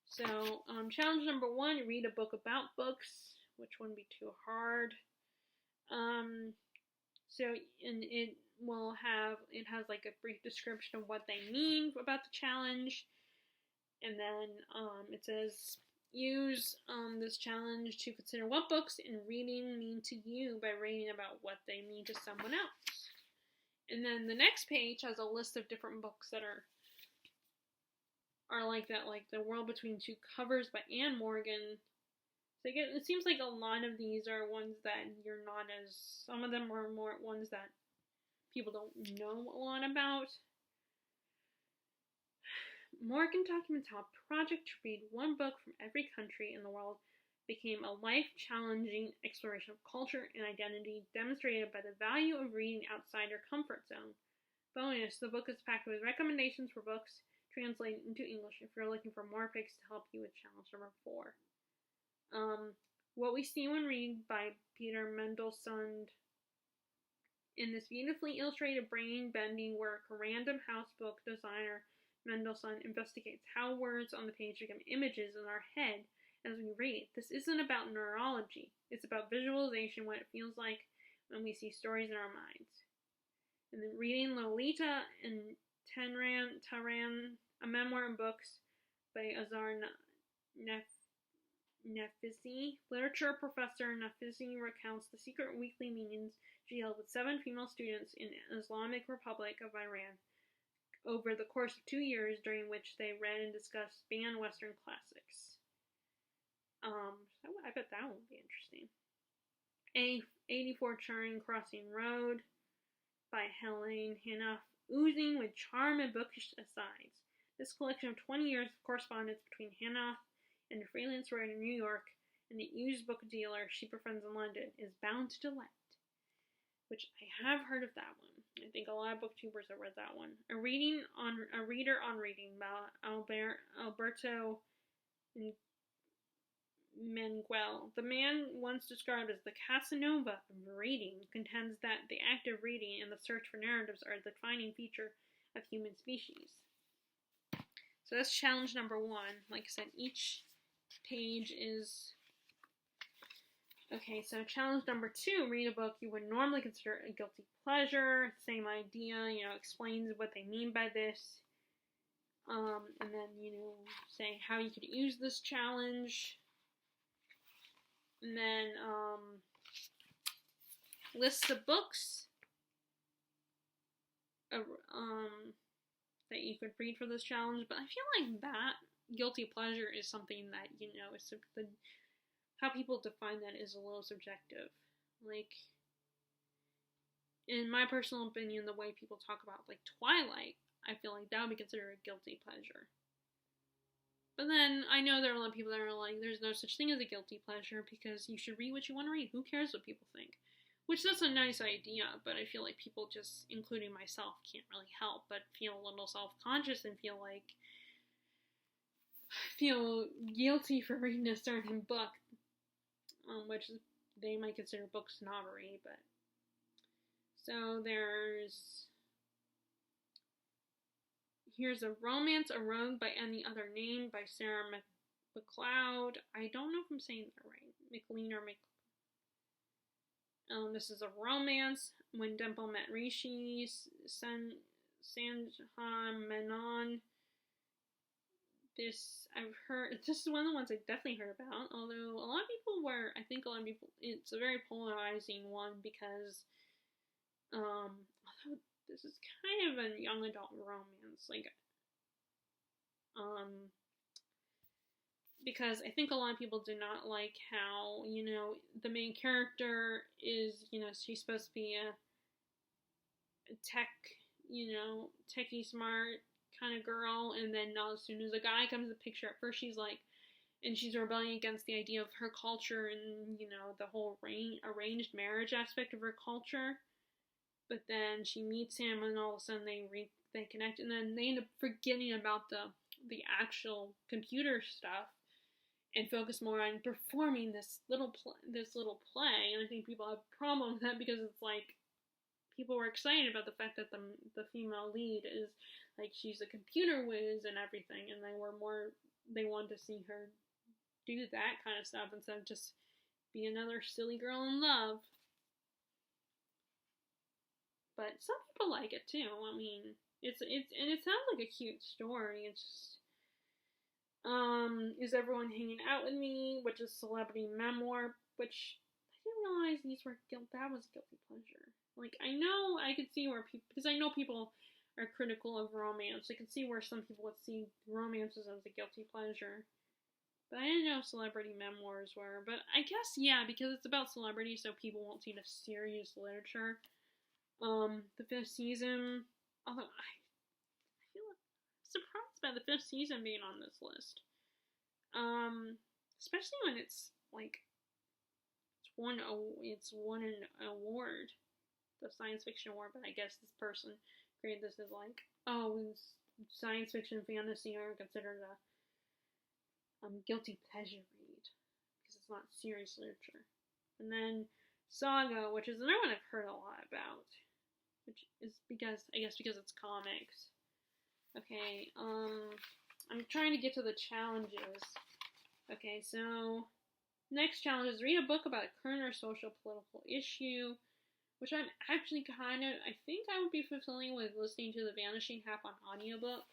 so challenge number 1, read a book about books, which wouldn't be too hard. So, and it has like a brief description of what they mean about the challenge, and then it says use this challenge to consider what books in reading mean to you by reading about what they mean to someone else. And then the next page has a list of different books that are like that, like The World Between Two Covers by Anne Morgan. So it seems like a lot of these are ones that some of them are more ones that people don't know a lot about. Morgan documents how a project to read one book from every country in the world became a life-challenging exploration of culture and identity, demonstrated by the value of reading outside your comfort zone. Bonus, the book is packed with recommendations for books translated into English if you're looking for more picks to help you with challenge number 4. What We See When Read by Peter Mendelssohn. In this beautifully illustrated, brain-bending work, Random House book designer Mendelssohn investigates how words on the page become images in our head as we read. This isn't about neurology. It's about visualization, what it feels like when we see stories in our minds. And then reading Lolita and Tehran, a memoir and books by Azar Nafisi. Literature professor Nafisi recounts the secret weekly meetings she held with 7 female students in Islamic Republic of Iran over the course of 2 years, during which they read and discussed banned Western classics. I bet that would be interesting. 84 Charing Crossing Road by Helene Hanoff, oozing with charm and bookish asides. This collection of 20 years of correspondence between Hanoff and a freelance writer in New York and the used book dealer she befriends in London is bound to delight. Which I have heard of that one. I think a lot of booktubers have read that one. A reader on reading by Alberto Menguel. The man once described as the Casanova of reading contends that the act of reading and the search for narratives are the defining feature of human species. So that's challenge number 1. Like I said, each page is... Okay, so challenge number 2, read a book you would normally consider a guilty pleasure. Same idea, explains what they mean by this. And then, say how you could use this challenge. And then, lists of books that you could read for this challenge. But I feel like that guilty pleasure is something that, is how people define that is a little subjective. Like, in my personal opinion, the way people talk about, like, Twilight, I feel like that would be considered a guilty pleasure. But then, I know there are a lot of people that are like, there's no such thing as a guilty pleasure, because you should read what you want to read. Who cares what people think? Which, that's a nice idea, but I feel like people just, including myself, can't really help but feel a little self-conscious and feel guilty for reading a certain book. Which they might consider book snobbery, but... So here's a romance, A Rogue by Any Other Name by Sarah McLeod. I don't know if I'm saying that right. McLean or this is a romance. When Dimple Met Rishi, Sanjha Menon. This is one of the ones I definitely heard about, although it's a very polarizing one because, although this is kind of a young adult romance, because I think a lot of people do not like how, the main character is, she's supposed to be a techie smart kind of girl, and then as soon as a guy comes in the picture, at first she's rebelling against the idea of her culture and, the whole arranged marriage aspect of her culture, but then she meets him, and all of a sudden they connect, and then they end up forgetting about the actual computer stuff, and focus more on performing this little play, and I think people have a problem with that, because it's like, people were excited about the fact that the female lead is, she's a computer whiz and everything, and they wanted to see her do that kind of stuff instead of just be another silly girl in love. But some people like it too. I mean, it sounds like a cute story. It's just, Is Everyone Hanging Out With Me, which is celebrity memoir, which I didn't realize that was guilty pleasure. I could see where people, because I know people are critical of romance. I could see where some people would see romances as a guilty pleasure. But I didn't know celebrity memoirs were. But I guess, yeah, because it's about celebrity, so people won't see the serious literature. The 5th season, although I feel surprised by the 5th season being on this list. Especially when it's won an award, the science fiction award, but I guess this person created this as science fiction fantasy are considered a guilty pleasure read, because it's not serious literature. And then Saga, which is another one I've heard a lot about, which is because it's comics. Okay, I'm trying to get to the challenges. Okay, so next challenge is read a book about a current or social political issue, which I'm actually I think I would be fulfilling with listening to The Vanishing Half on audiobook.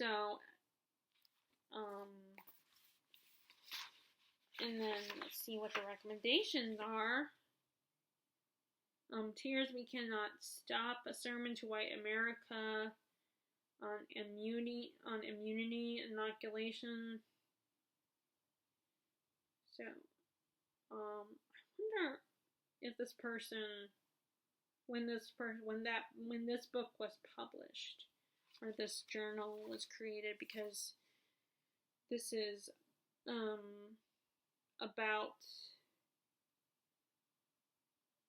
So, and then let's see what the recommendations are. Tears We Cannot Stop, A Sermon to White America, on immunity inoculation. So, I wonder if this person, when this book was published, or this journal was created, because this is about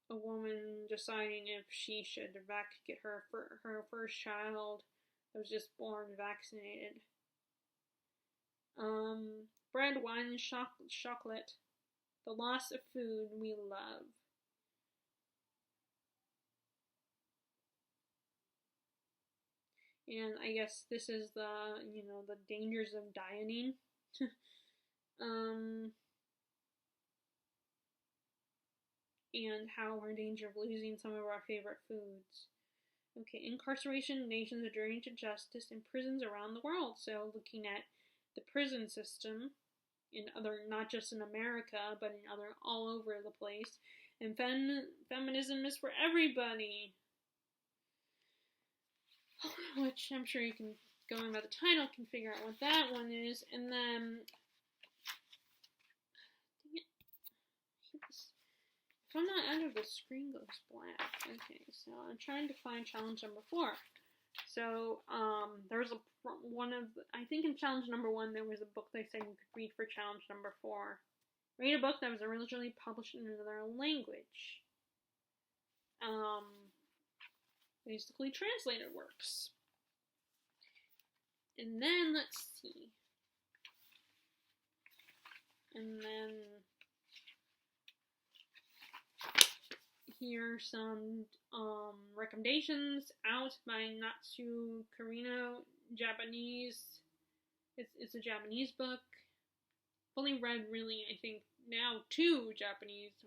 a woman deciding if she should get her first child that was just born vaccinated. Bread, wine, and chocolate, the loss of food we love. And I guess this is the dangers of dieting. And how we're in danger of losing some of our favorite foods. Okay, incarceration, nations, a journey to justice in prisons around the world. So looking at the prison system in other, not just in America, but in other, all over the place. And feminism is for everybody. Which I'm sure you can, going by the title, can figure out what that one is. And then, if I'm not out of the screen goes black. Okay, so I'm trying to find challenge number 4. So, there's I think in challenge number 1, there was a book they said you could read for challenge number 4. Read a book that was originally published in another language. Basically translated works. And then, let's see. And then, here are some recommendations out by Natsu Karino, Japanese. It's a Japanese book. I've only read, really, I think, now 2 Japanese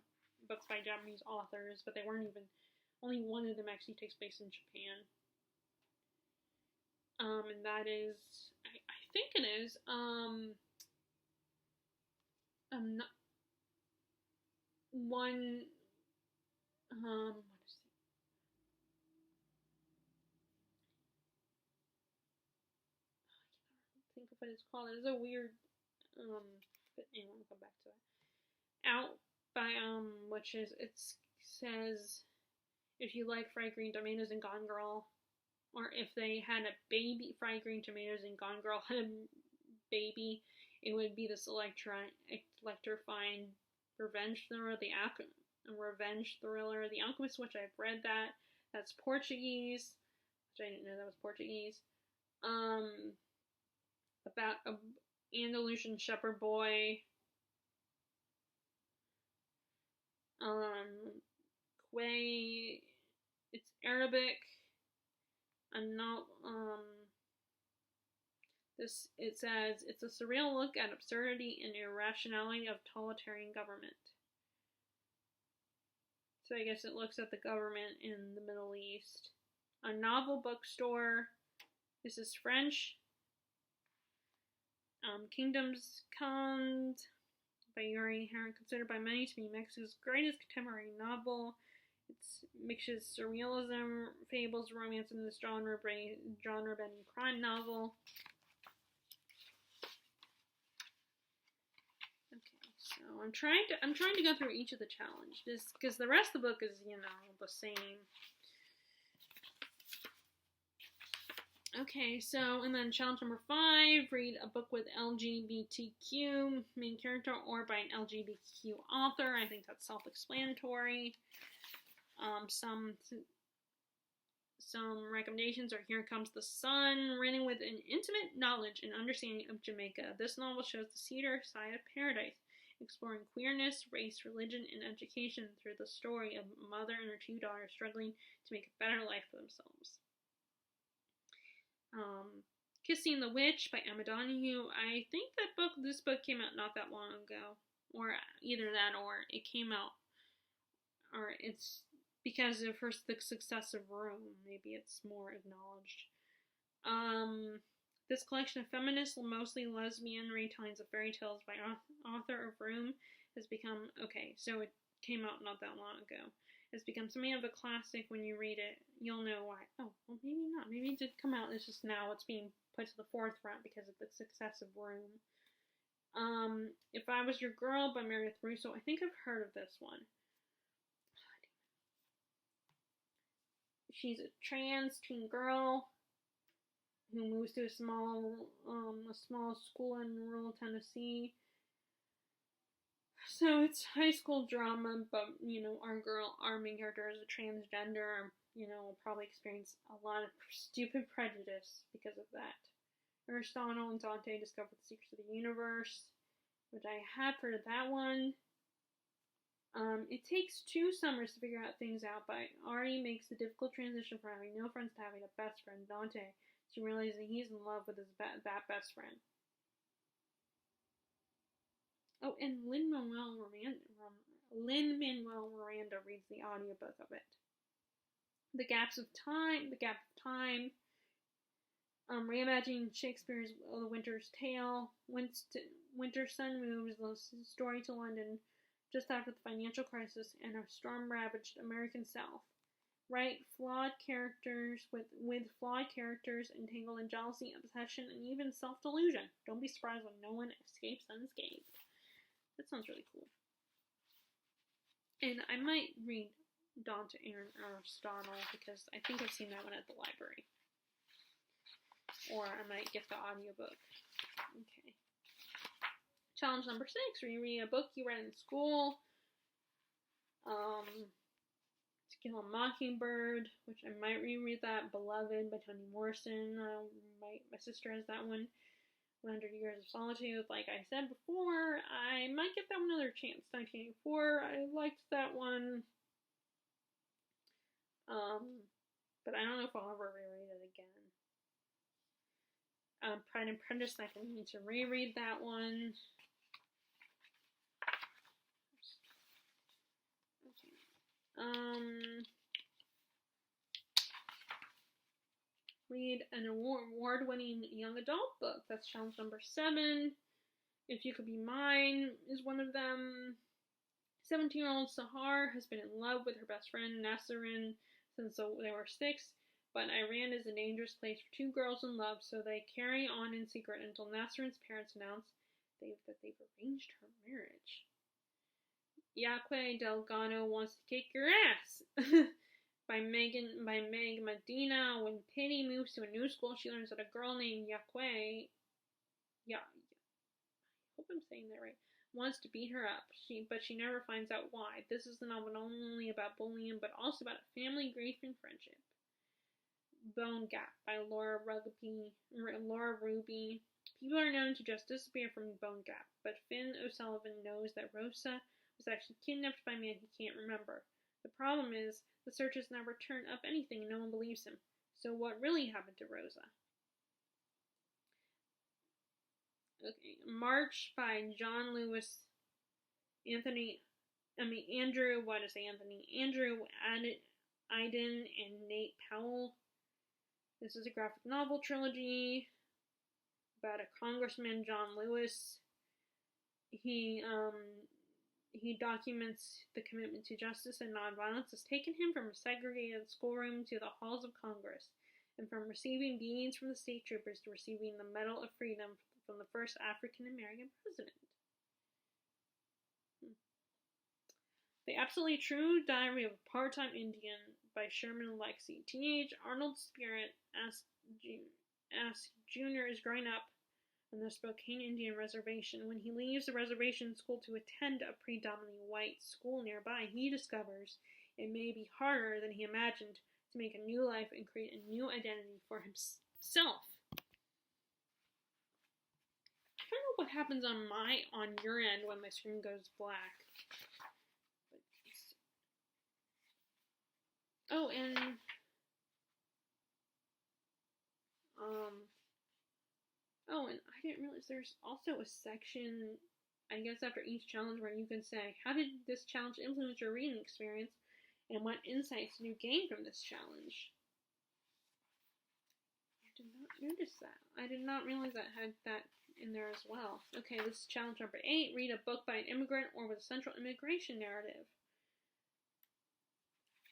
books by Japanese authors, but they weren't even, only one of them actually takes place in Japan. And that is, I think it is, what is it? I can't think of what it's called. It's a weird, but anyway, I'll come back to that. Out by, which is, it says, if you like fried green tomatoes and Gone Girl, or if they had a baby, fried green tomatoes and Gone Girl had a baby, it would be this electrifying revenge thriller, The Alchemist, which I've read that. That's Portuguese, which I didn't know that was Portuguese. About an Andalusian shepherd boy. It's Arabic. It says it's a surreal look at absurdity and irrationality of totalitarian government. So I guess it looks at the government in the Middle East. A novel bookstore. This is French. Kingdoms Come by Eyre, considered by many to be Mexico's greatest contemporary novel. It mixes surrealism, fables, romance in this genre-bending crime novel. Okay, so I'm trying to go through each of the challenges because the rest of the book is, the same. Okay, so, and then challenge number 5, read a book with LGBTQ main character or by an LGBTQ author. I think that's self-explanatory. Some recommendations are Here Comes the Sun, written with an intimate knowledge and understanding of Jamaica. This novel shows the cedar side of paradise, exploring queerness, race, religion, and education through the story of a mother and her 2 daughters struggling to make a better life for themselves. Kissing the Witch by Emma Donahue. I think this book came out not that long ago, or either that or it came out, or it's because of the success of Room. Maybe it's more acknowledged. This collection of feminist, mostly lesbian retellings of fairy tales by author of Room has become, okay, so it came out not that long ago. It's become something of a classic. When you read it, you'll know why. Oh, well, maybe not. Maybe it did come out. It's just now it's being put to the forefront because of the success of Room. If I Was Your Girl by Meredith Russo. I think I've heard of this one. She's a trans teen girl who moves to a small school in rural Tennessee. So it's high school drama, but, our main character is a transgender, will probably experience a lot of stupid prejudice because of that. Aristotle and Dante discover the secrets of the universe, which I have heard of that one. It takes 2 summers to figure things out, but Eyre makes the difficult transition from having no friends to having a best friend, Dante, to realizing he's in love with that best friend. Oh, and Lin-Manuel Miranda reads the audiobook of it. The Gap of Time, reimagining Shakespeare's The Winter's Tale. Winter Sun moves the story to London just after the financial crisis and a storm-ravaged American South. Write flawed characters with flawed characters entangled in jealousy, obsession, and even self-delusion. Don't be surprised when no one escapes unscathed. That sounds really cool. And I might read Dante and Aristotle because I think I've seen that one at the library. Or I might get the audiobook. Okay. Challenge number 6. Reread a book you read in school. To Kill a Mockingbird, which I might reread that. Beloved by Toni Morrison. My sister has that one. 100 Years of Solitude. Like I said before, I might give that one another chance. 1984. I liked that one. But I don't know if I'll ever reread it again. Pride and Prejudice. I think I need to reread that one. Read an award-winning young adult book. That's challenge number 7. If You Could Be Mine is one of them. 17-year-old Sahar has been in love with her best friend Nasrin since they were 6, but Iran is a dangerous place for 2 girls in love, so they carry on in secret until Nasrin's parents announce that they've arranged her marriage. Yaqui Delgado Wants to Kick Your Ass by Meg Medina. When Penny moves to a new school, she learns that a girl named Yaqui, I hope I'm saying that right, wants to beat her up, but she never finds out why. This is the novel not only about bullying, but also about family, grief, and friendship. Bone Gap by Laura Ruby. People are known to just disappear from Bone Gap, but Finn O'Sullivan knows that Rosa was actually kidnapped by a man he can't remember. The problem is, the searchers never turn up anything and no one believes him. So what really happened to Rosa? Okay, March by John Lewis, Andrew Iden, and Nate Powell. This is a graphic novel trilogy about a congressman, John Lewis. He documents the commitment to justice and nonviolence has taken him from a segregated schoolroom to the halls of Congress, and from receiving beatings from the state troopers to receiving the Medal of Freedom from the first African-American president. The Absolutely True Diary of a Part-Time Indian by Sherman Alexie. Teenage Arnold Spirit asks Junior is growing up on the Spokane Indian Reservation. When he leaves the reservation school to attend a predominantly white school nearby, he discovers it may be harder than he imagined to make a new life and create a new identity for himself. I don't know what happens on your end when my screen goes black. Oh, and and I didn't realize there's also a section, I guess, after each challenge where you can say, how did this challenge influence your reading experience, and what insights did you gain from this challenge? did not notice that. I did not realize that had that in there as well. Okay, this is challenge number 8. Read a book by an immigrant or with a central immigration narrative.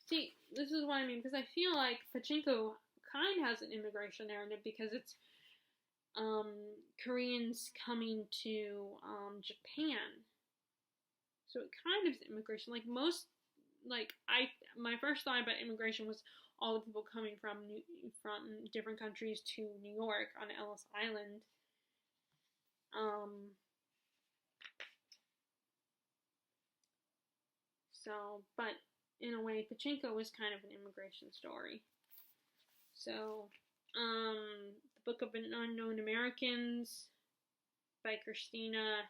See, this is what I mean, because I feel like Pachinko kind of has an immigration narrative because it's Koreans coming to Japan. So it kind of is immigration. Like most, my first thought about immigration was all the people coming from different countries to New York on Ellis Island. But in a way, Pachinko was kind of an immigration story. So, the Book of Unknown Americans by Christina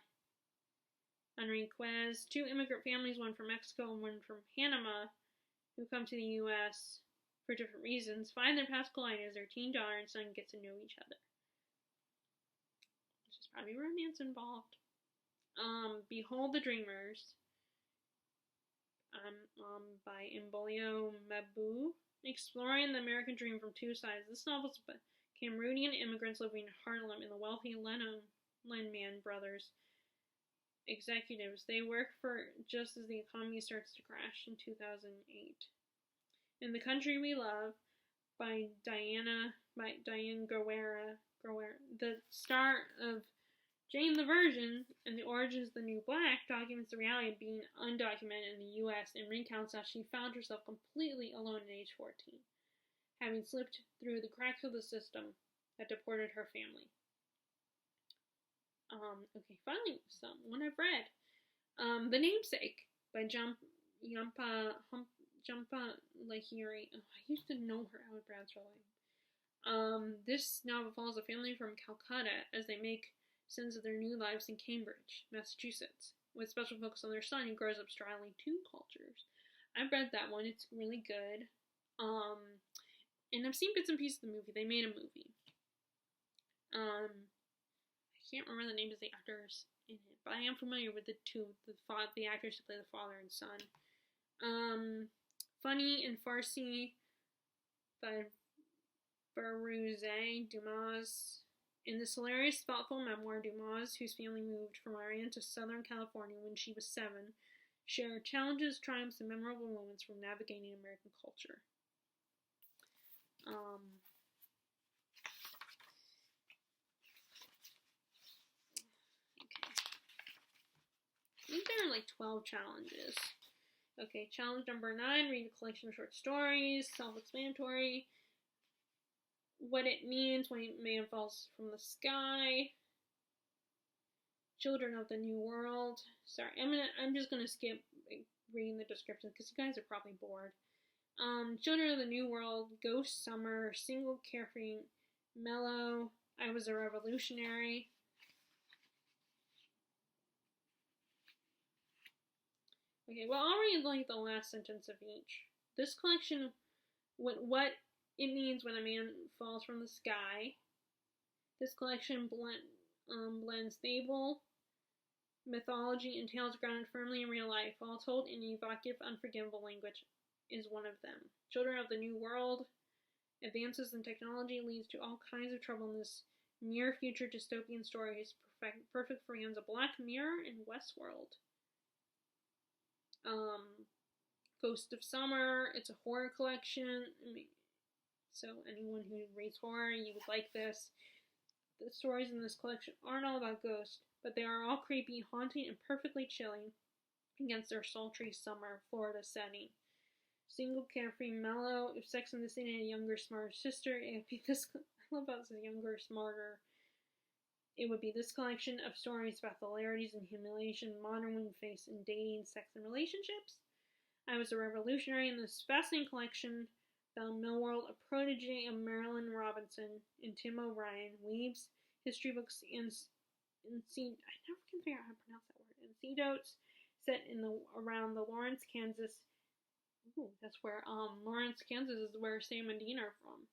Enriquez. 2 immigrant families, one from Mexico and one from Panama, who come to the U.S. for different reasons, find their past collide as their teen daughter and son get to know each other. There's probably romance involved. Behold the Dreamers. By Imbolio Mabu, exploring the American dream from 2 sides. This novel is about Cameroonian immigrants living in Harlem and the wealthy Lenman brothers executives. They work for just as the economy starts to crash in 2008. In the Country We Love by Diane Guerra, the star of Jane the Virgin and the Origins of the New Black, documents the reality of being undocumented in the U.S. and recounts how she found herself completely alone at age 14, having slipped through the cracks of the system that deported her family. Okay, finally, one I've read. The Namesake by Jhumpa Lahiri. Oh, I used to know her. I would pronounce her name. This novel follows a family from Calcutta as they make sense of their new lives in Cambridge, Massachusetts, with special focus on their son who grows up straddling 2 cultures. I've read that one. It's really good. And I've seen bits and pieces of the movie. They made a movie. I can't remember the names of the actors in it, but I am familiar with the actors who play the father and son. Funny and Farsi by Baruze Dumas. In this hilarious, thoughtful memoir, Dumas, whose family moved from Iran to Southern California when she was 7, shared challenges, triumphs, and memorable moments from navigating American culture. I think there are like 12 challenges. Okay, challenge number 9, read a collection of short stories, self-explanatory. What it means when man falls from the sky. Children of the New World. Sorry, I'm just gonna skip reading the description because you guys are probably bored. Children of the New World, Ghost Summer, Single Carefree, Mellow, I Was a Revolutionary. Okay, well, I'll read like the last sentence of each. This collection, what it means when a man falls from the sky. This collection blends fable, mythology, and tales grounded firmly in real life, all told in evocative, unforgettable language, is one of them. Children of the New World. Advances in technology leads to all kinds of trouble in this near-future dystopian story is perfect for fans of Black Mirror and Westworld. Ghost of Summer. It's a horror collection. So anyone who reads horror, you would like this. The stories in this collection aren't all about ghosts, but they are all creepy, haunting, and perfectly chilling against their sultry summer Florida setting. Single, carefree, mellow. If Sex and the City had a younger, smarter sister, it would be this. I love how it says younger, smarter. It would be this collection of stories about the Laureates and humiliation modern women face in dating, sex, and relationships. I Was a Revolutionary in this fascinating collection. Found Millworld, a protege of Marilyn Robinson, and Tim O'Brien, weaves history books and I never can figure out how to pronounce that word. Anecdotes set around the Lawrence, Kansas. Ooh, that's where Lawrence, Kansas is where Sam and Dean are from.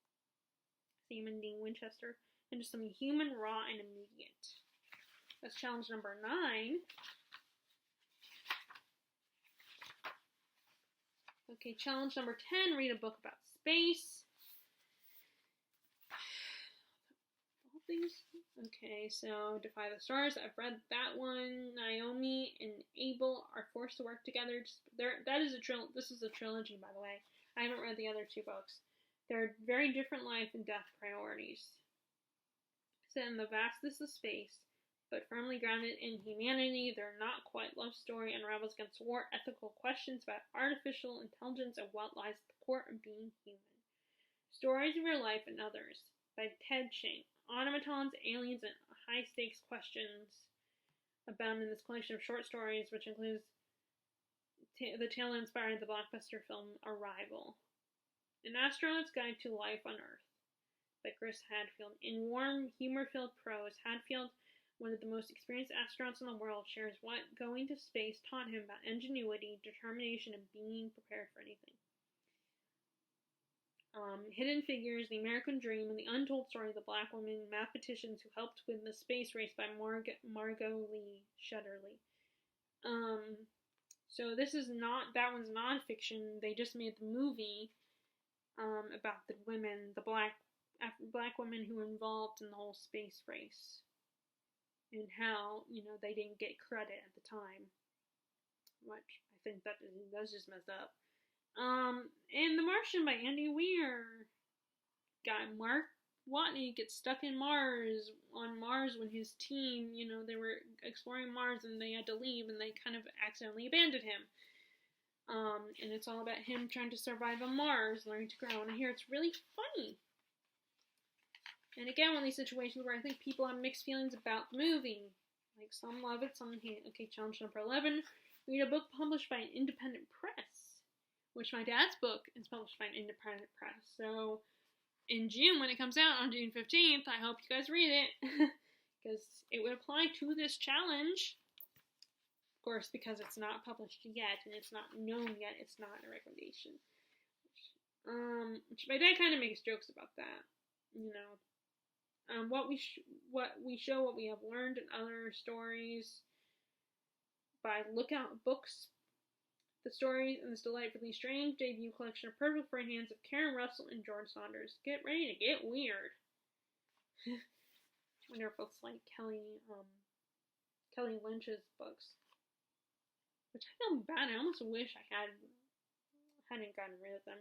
Sam and Dean Winchester, and just something human, raw, and immediate. That's challenge number 9. Okay, challenge number 10, read a book about space. these? Okay, so Defy the Stars. I've read that one. Naomi and Abel are forced to work together. This is a trilogy, by the way. I haven't read the other two books. They're very different life and death priorities. Set in the vastness of space, but firmly grounded in humanity, their not quite love story unravels against war ethical questions about artificial intelligence and what lies at the core of being human. Stories of Your Life and Others by Ted Chiang. Automatons, aliens, and high-stakes questions abound in this collection of short stories, which includes the tale that inspired the blockbuster film Arrival. An Astronaut's Guide to Life on Earth by Chris Hadfield. In warm, humor-filled prose, Hadfield, one of the most experienced astronauts in the world, shares what going to space taught him about ingenuity, determination, and being prepared for anything. Hidden Figures, The American Dream, and the Untold Story of the Black Women Mathematicians Who Helped Win the Space Race by Margot Lee Shetterly. So this is that one's nonfiction. They just made the movie about the women, the black women who were involved in the whole space race, and how, they didn't get credit at the time, which I think that's just messed up. And The Martian by Andy Weir. Guy Mark Watney gets stuck on Mars when his team, they were exploring Mars and they had to leave and they kind of accidentally abandoned him. And it's all about him trying to survive on Mars, learning to grow. And I hear it's really funny. And again, one of these situations where I think people have mixed feelings about the movie. Like, some love it, some hate. Okay, challenge number 11. Read a book published by an independent press. Which my dad's book is published by an independent press. So, in June, when it comes out on June 15th, I hope you guys read it. Because it would apply to this challenge. Of course, because it's not published yet, and it's not known yet, it's not a recommendation. Which my dad kind of makes jokes about that. What we show, what we have learned in other stories by Lookout Books. The Stories in this delightfully strange debut collection are perfect for hands of Karen Russell and George Saunders. Get ready to get weird. I wonder if it's like Kelly Lynch's books. Which I feel bad. I almost wish I hadn't gotten rid of them.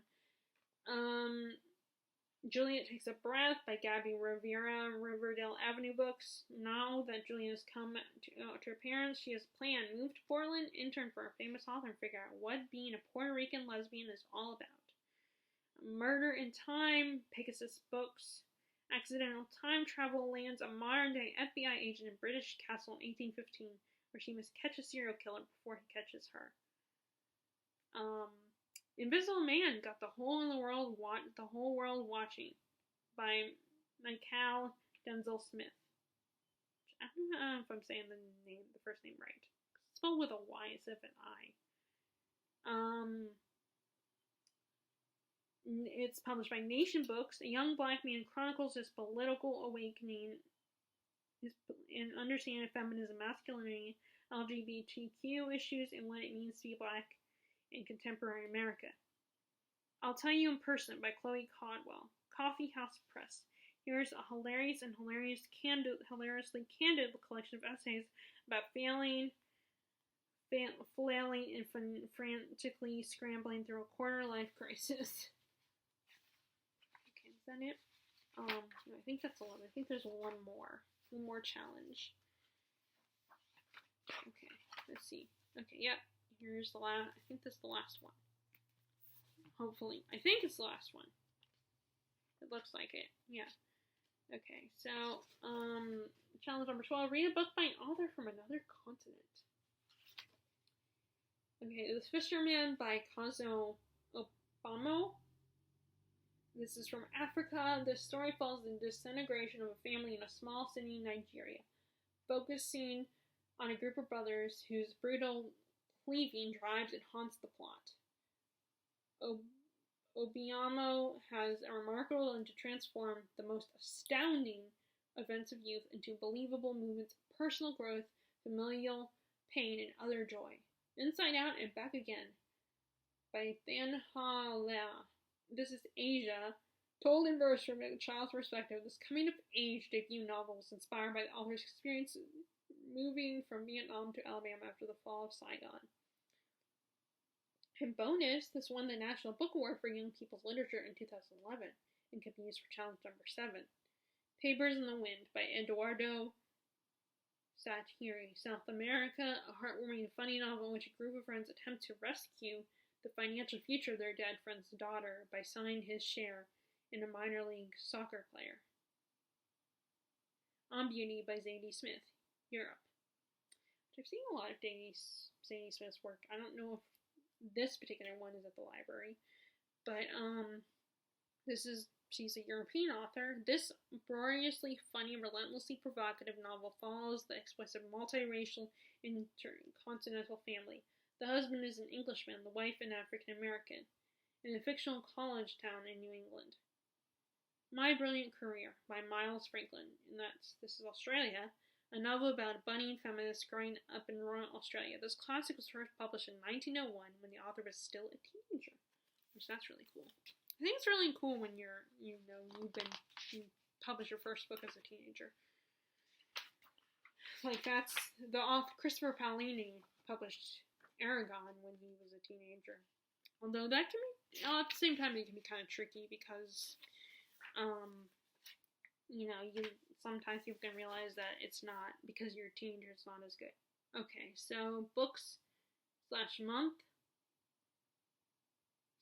Juliet Takes a Breath by Gabby Rivera, Riverdale Avenue Books. Now that Juliet has come to her parents, she has a plan. Move to Portland, intern for a famous author, and figure out what being a Puerto Rican lesbian is all about. Murder in Time, Pegasus Books. Accidental time travel lands a modern-day FBI agent in British castle in 1815, where she must catch a serial killer before he catches her. Invisible Man got the whole world watching by Michael Denzel Smith. I don't know if I'm saying the first name right. It's spelled with a Y instead of an I. It's published by Nation Books. A young black man chronicles his political awakening, and understanding of feminism, masculinity, LGBTQ issues, and what it means to be black in contemporary America. I'll Tell You in Person by Chloe Caldwell. Coffee House Press. Here's a hilariously candid collection of essays about flailing and frantically scrambling through a quarter-life crisis. Okay, is that it? I think that's 11. I think there's one more challenge. Okay, let's see. Okay, yep. Here's the last. I think this is the last one. Hopefully. I think it's the last one. It looks like it. Yeah. Okay, so, challenge number 12. Read a book by an author from another continent. Okay, The Fisherman by Kazuo Obamo. This is from Africa. This story follows the disintegration of a family in a small city in Nigeria, focusing on a group of brothers whose brutal cleaving drives and haunts the plot. Obiamo has a remarkable ability to transform the most astounding events of youth into believable movements of personal growth, familial pain, and other joy. Inside Out and Back Again by Thanha Lea. This is Asia Told in verse from a child's perspective, this coming-of-age debut novel was inspired by the author's experience moving from Vietnam to Alabama after the fall of Saigon. And bonus, this won the National Book Award for Young People's Literature in 2011 and could be used for challenge number 7. Papers in the Wind by Eduardo Satiri. South America, a heartwarming and funny novel in which a group of friends attempt to rescue the financial future of their dead friend's daughter by selling his share in a minor league soccer player. On Beauty by Zadie Smith, Europe. I've seen a lot of Zadie Smith's work. I don't know if this particular one is at the library, but she's a European author. This uproariously funny, relentlessly provocative novel follows the explicit multiracial intercontinental family. The husband is an Englishman, the wife an African American, in a fictional college town in New England. My Brilliant Career by Miles Franklin, and this is Australia, a novel about a budding feminist growing up in rural Australia. This classic was first published in 1901 when the author was still a teenager, which that's really cool. I think it's really cool when you publish your first book as a teenager. Like that's the author Christopher Paolini published Aragon when he was a teenager. Although that can be, at the same time, it can be kind of tricky because, sometimes people can realize that it's not, because you're a teenager, it's not as good. Okay, so books/month.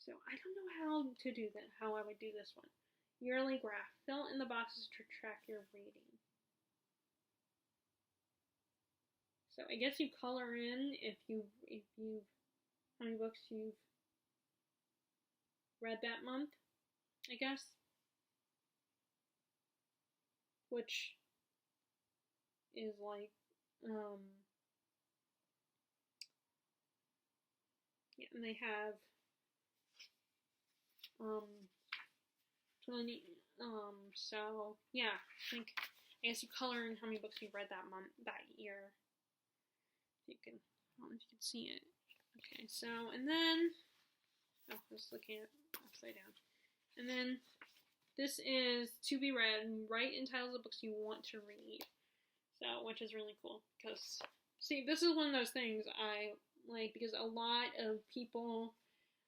So I don't know how to do that, how I would do this one. Yearly graph. Fill in the boxes to track your reading. So I guess you color in if you how many books you've read that month, I guess. Which is like, and they have 20, so yeah, I guess you color in how many books you've read that month, that year. I don't know if you can see it. Okay, so, and then, I was looking at upside down. And then, this is to be read, write in titles of books you want to read. So, which is really cool, because, see, this is one of those things I like, because a lot of people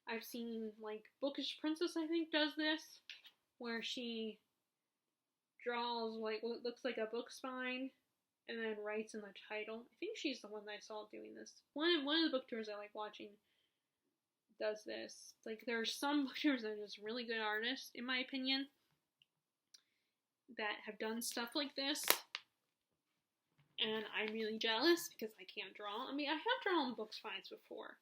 I've seen, like, Bookish Princess, I think, does this, where she draws, like, what looks like a book spine, and then writes in the title. I think she's the one that I saw doing this. One of the book tours I like watching does this. Like, there are some book tours that are just really good artists, in my opinion, that have done stuff like this. And I'm really jealous because I can't draw. I mean, I have drawn book spines before.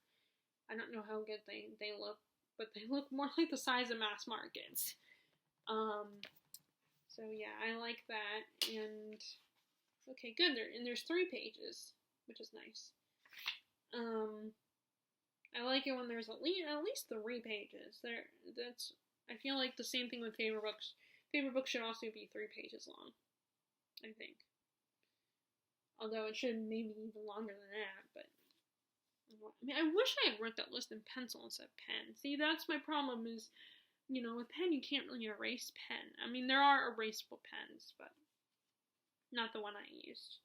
I don't know how good they look, but they look more like the size of mass markets. So yeah, I like that. And okay, good. There's 3 pages, which is nice. I like it when there's at least 3 pages. I feel like the same thing with favorite books. Favorite books should also be 3 pages long, I think. Although it should maybe even longer than that, but I mean, I wish I had wrote that list in pencil instead of pen. See, that's my problem is, with pen you can't really erase pen. I mean, there are erasable pens, but not the one I used.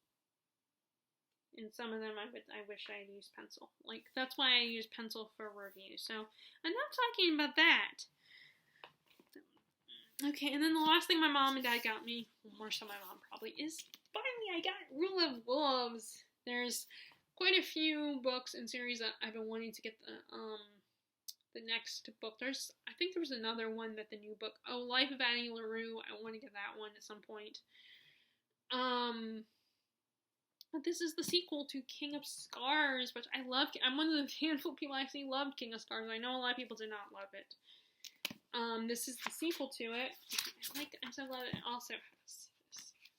And some of them I wish I had used pencil. Like, that's why I use pencil for review. So, I'm not talking about that. Okay, and then the last thing my mom and dad got me, more so my mom probably, is finally I got Rule of Wolves. There's quite a few books and series that I've been wanting to get the next book. I think there was another one that the new book, Life of Annie LaRue, I want to get that one at some point. But this is the sequel to King of Scars, which I love. I'm one of the handful of people I actually loved King of Scars. I know a lot of people did not love it. This is the sequel to it. I love it. It also has this.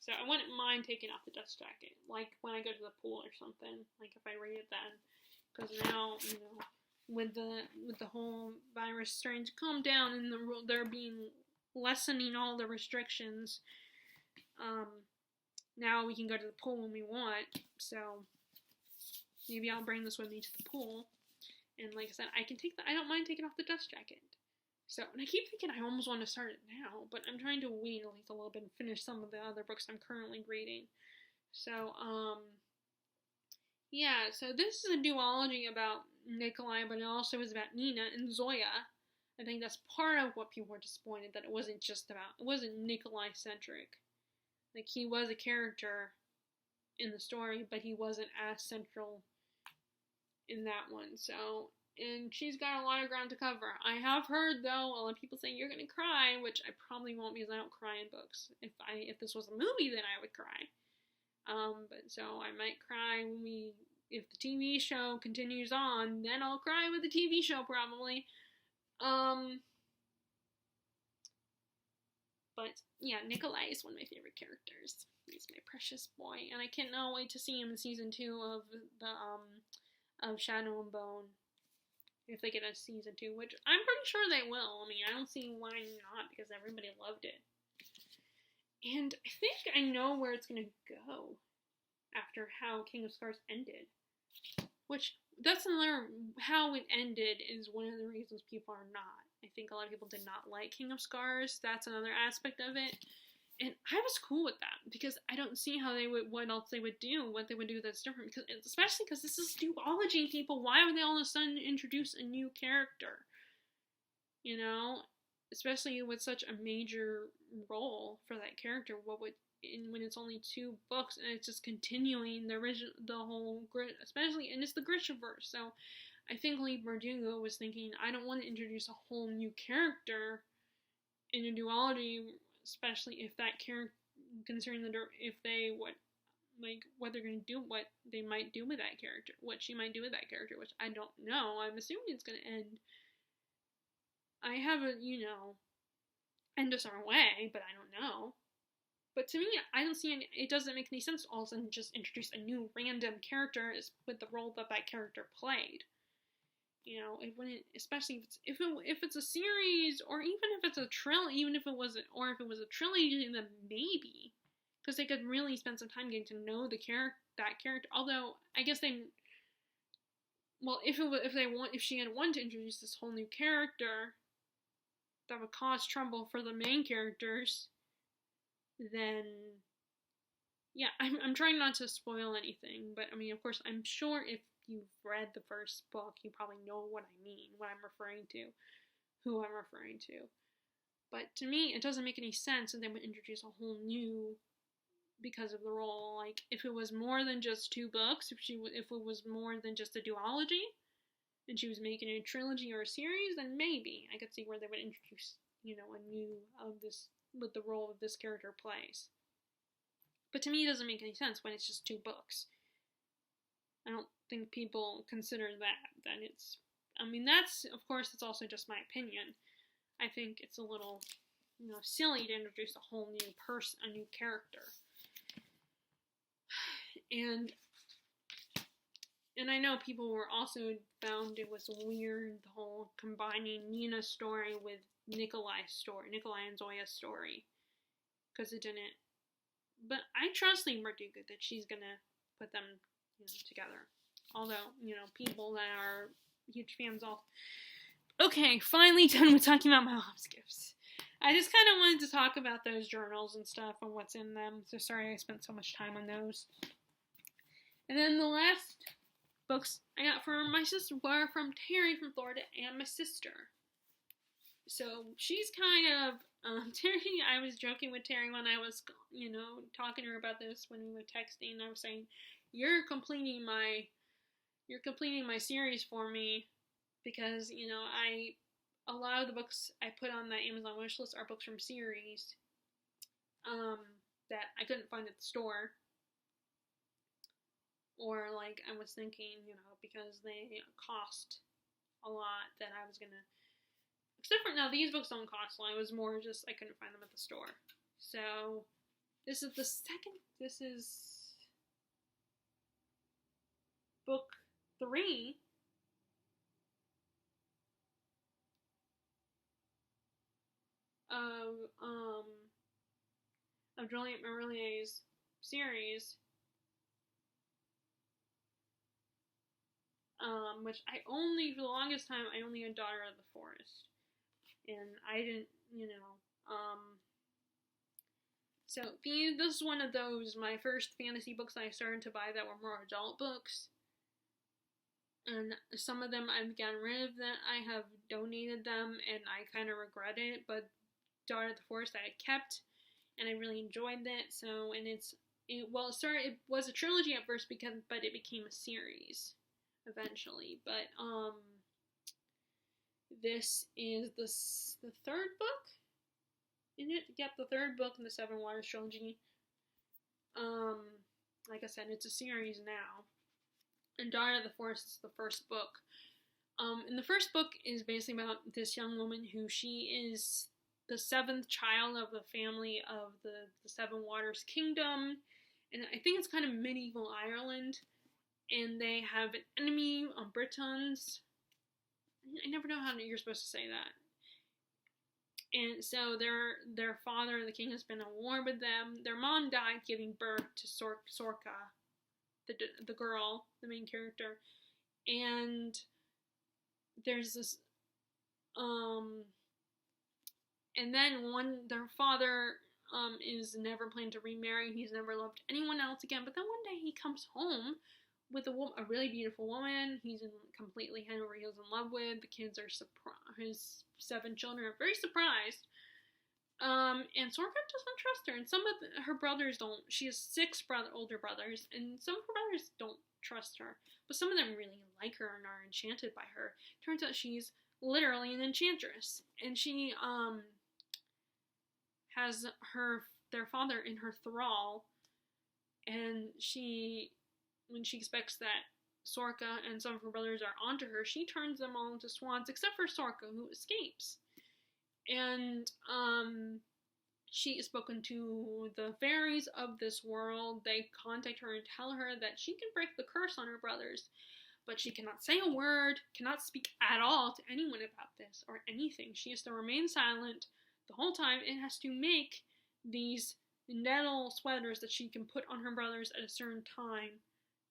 So I wouldn't mind taking off the dust jacket, like when I go to the pool or something. Like if I read it then, because now with the whole virus starting to calm down and they're lessening all the restrictions. Now we can go to the pool when we want. So maybe I'll bring this with me to the pool. And like I said, I don't mind taking off the dust jacket. So, and I keep thinking I almost want to start it now, but I'm trying to wait at least a little bit and finish some of the other books I'm currently reading. So, yeah, so this is a duology about Nikolai, but it also is about Nina and Zoya. I think that's part of what people were disappointed, that it wasn't Nikolai-centric. Like, he was a character in the story, but he wasn't as central in that one, so, and she's got a lot of ground to cover. I have heard, though, a lot of people saying you're gonna cry, which I probably won't because I don't cry in books. If this was a movie, then I would cry. But so I might cry if the TV show continues on, then I'll cry with the TV show probably. But yeah, Nikolai is one of my favorite characters. He's my precious boy, and I cannot wait to see him in season 2 of of Shadow and Bone. If they get a season 2, which I'm pretty sure they will. I mean, I don't see why not, because everybody loved it. And I think I know where it's gonna go after how King of Scars ended. Which, that's another, how it ended is one of the reasons people are not. I think a lot of people did not like King of Scars. That's another aspect of it. And I was cool with that, because I don't see what else they would do, what they would do that's different, because, especially because this is duology, people. Why would they all of a sudden introduce a new character? You know? Especially with such a major role for that character, when it's only 2 books and it's just continuing the whole grid, especially, and it's the Grishaverse. So I think Lee Bardugo was thinking, I don't want to introduce a whole new character in a duology, especially if that character, considering what they're going to do, what they might do with that character, what she might do with that character, which I don't know. I'm assuming it's going to end. I haven't, end a certain way, but I don't know. But to me, I don't see it doesn't make any sense to all of a sudden just introduce a new random character with the role that character played. It wouldn't, especially if it's a series, or even if it's a trilogy, if it was a trilogy, then maybe, because they could really spend some time getting to know that character. Although I guess if she had wanted to introduce this whole new character that would cause trouble for the main characters, then yeah, I'm trying not to spoil anything, but I mean, of course, I'm sure if you've read the first book, you probably know what I mean, what I'm referring to, who I'm referring to. But to me, it doesn't make any sense that they would introduce a whole new, because of the role. Like, if it was more than just 2 books, if it was more than just a duology, and she was making a trilogy or a series, then maybe I could see where they would introduce, a new of this, with the role of this character plays. But to me, it doesn't make any sense when it's just 2 books. I don't think people consider that. That's, of course, it's also just my opinion. I think it's a little, silly to introduce a whole new person, a new character. And I know people were also found it was weird, the whole combining Nina's story with Nikolai and Zoya's story. Because it didn't. But I trust Lee Bardugo that she's gonna put them, together. Although, people that are huge fans all. Okay, finally done with talking about my mom's gifts. I just kind of wanted to talk about those journals and stuff and what's in them. So sorry I spent so much time on those. And then the last books I got from my sister were from Terry from Florida and my sister. So she's kind of, Terry, I was joking with Terry when I was, talking to her about this when we were texting. I was saying, you're completing my series for me, because, a lot of the books I put on the Amazon wish list are books from series, that I couldn't find at the store. Or, I was thinking, because they cost a lot, that I was gonna, except for, now, these books don't cost a lot, it was more just, I couldn't find them at the store. So, this is book 3 of Juliet Marillier's series, which for the longest time, I only had Daughter of the Forest. and I didn't, so this is one of those, my first fantasy books I started to buy that were more adult books. And some of them I've gotten rid of them. I have donated them, and I kind of regret it. But Daughter of the Forest I kept, and I really enjoyed that. So, and it was a trilogy at first but it became a series eventually. But this is the third book in it. Yep, the third book in the Seven Waters trilogy. Like I said, it's a series now. And Daughter of the Forest is the first book. And the first book is basically about this young woman who she is the seventh child of the family of the Seven Waters Kingdom. And I think it's kind of medieval Ireland. And they have an enemy, Britons. I never know how you're supposed to say that. And so their father, the king, has been at war with them. Their mom died giving birth to Sorka, the girl, the main character. And there's this, and then their father, is never planning to remarry. He's never loved anyone else again. But then one day he comes home with a really beautiful woman. He's completely he's in love with. The kids are surprised. His 7 children are very surprised. And Sorka doesn't trust her, and some of her brothers don't. She has 6 older brothers, and some of her brothers don't trust her. But some of them really like her and are enchanted by her. Turns out she's literally an enchantress, and she has their father in her thrall, and when she expects that Sorka and some of her brothers are onto her, she turns them all into swans, except for Sorka, who escapes. And she is spoken to the fairies of this world. They contact her and tell her that she can break the curse on her brothers, but she cannot say a word, cannot speak at all to anyone about this or anything. She has to remain silent the whole time and has to make these nettle sweaters that she can put on her brothers at a certain time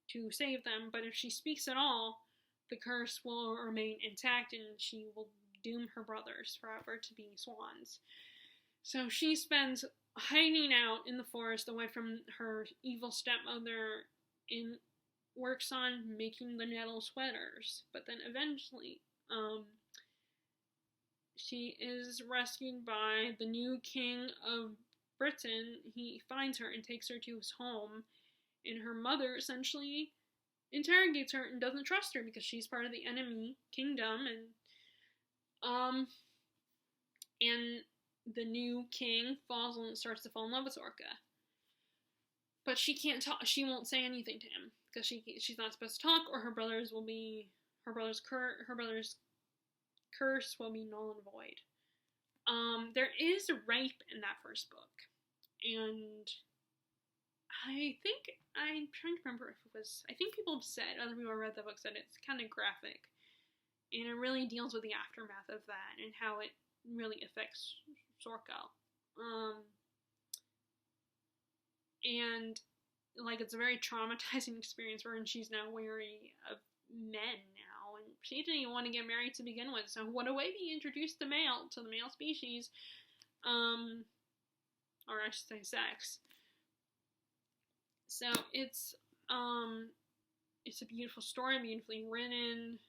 to save them. But if she speaks at all, the curse will remain intact and she will doom her brothers forever to be swans. So she spends hiding out in the forest away from her evil stepmother and works on making the nettle sweaters. But then eventually, she is rescued by the new king of Britain. He finds her and takes her to his home, and her mother essentially interrogates her and doesn't trust her because she's part of the enemy kingdom, and the new king starts to fall in love with Sorka. But she can't talk. She won't say anything to him because she's not supposed to talk, or her brother's curse will be null and void. There is rape in that first book, and I think I'm trying to remember if it was. I think other people who read the book said it's kind of graphic, and it really deals with the aftermath of that and how it really affects Sorka. And it's a very traumatizing experience for her, and she's now wary of men now, and she didn't even want to get married to begin with. So what a way to be introduced to the male species, or I should say sex. So it's a beautiful story, beautifully written.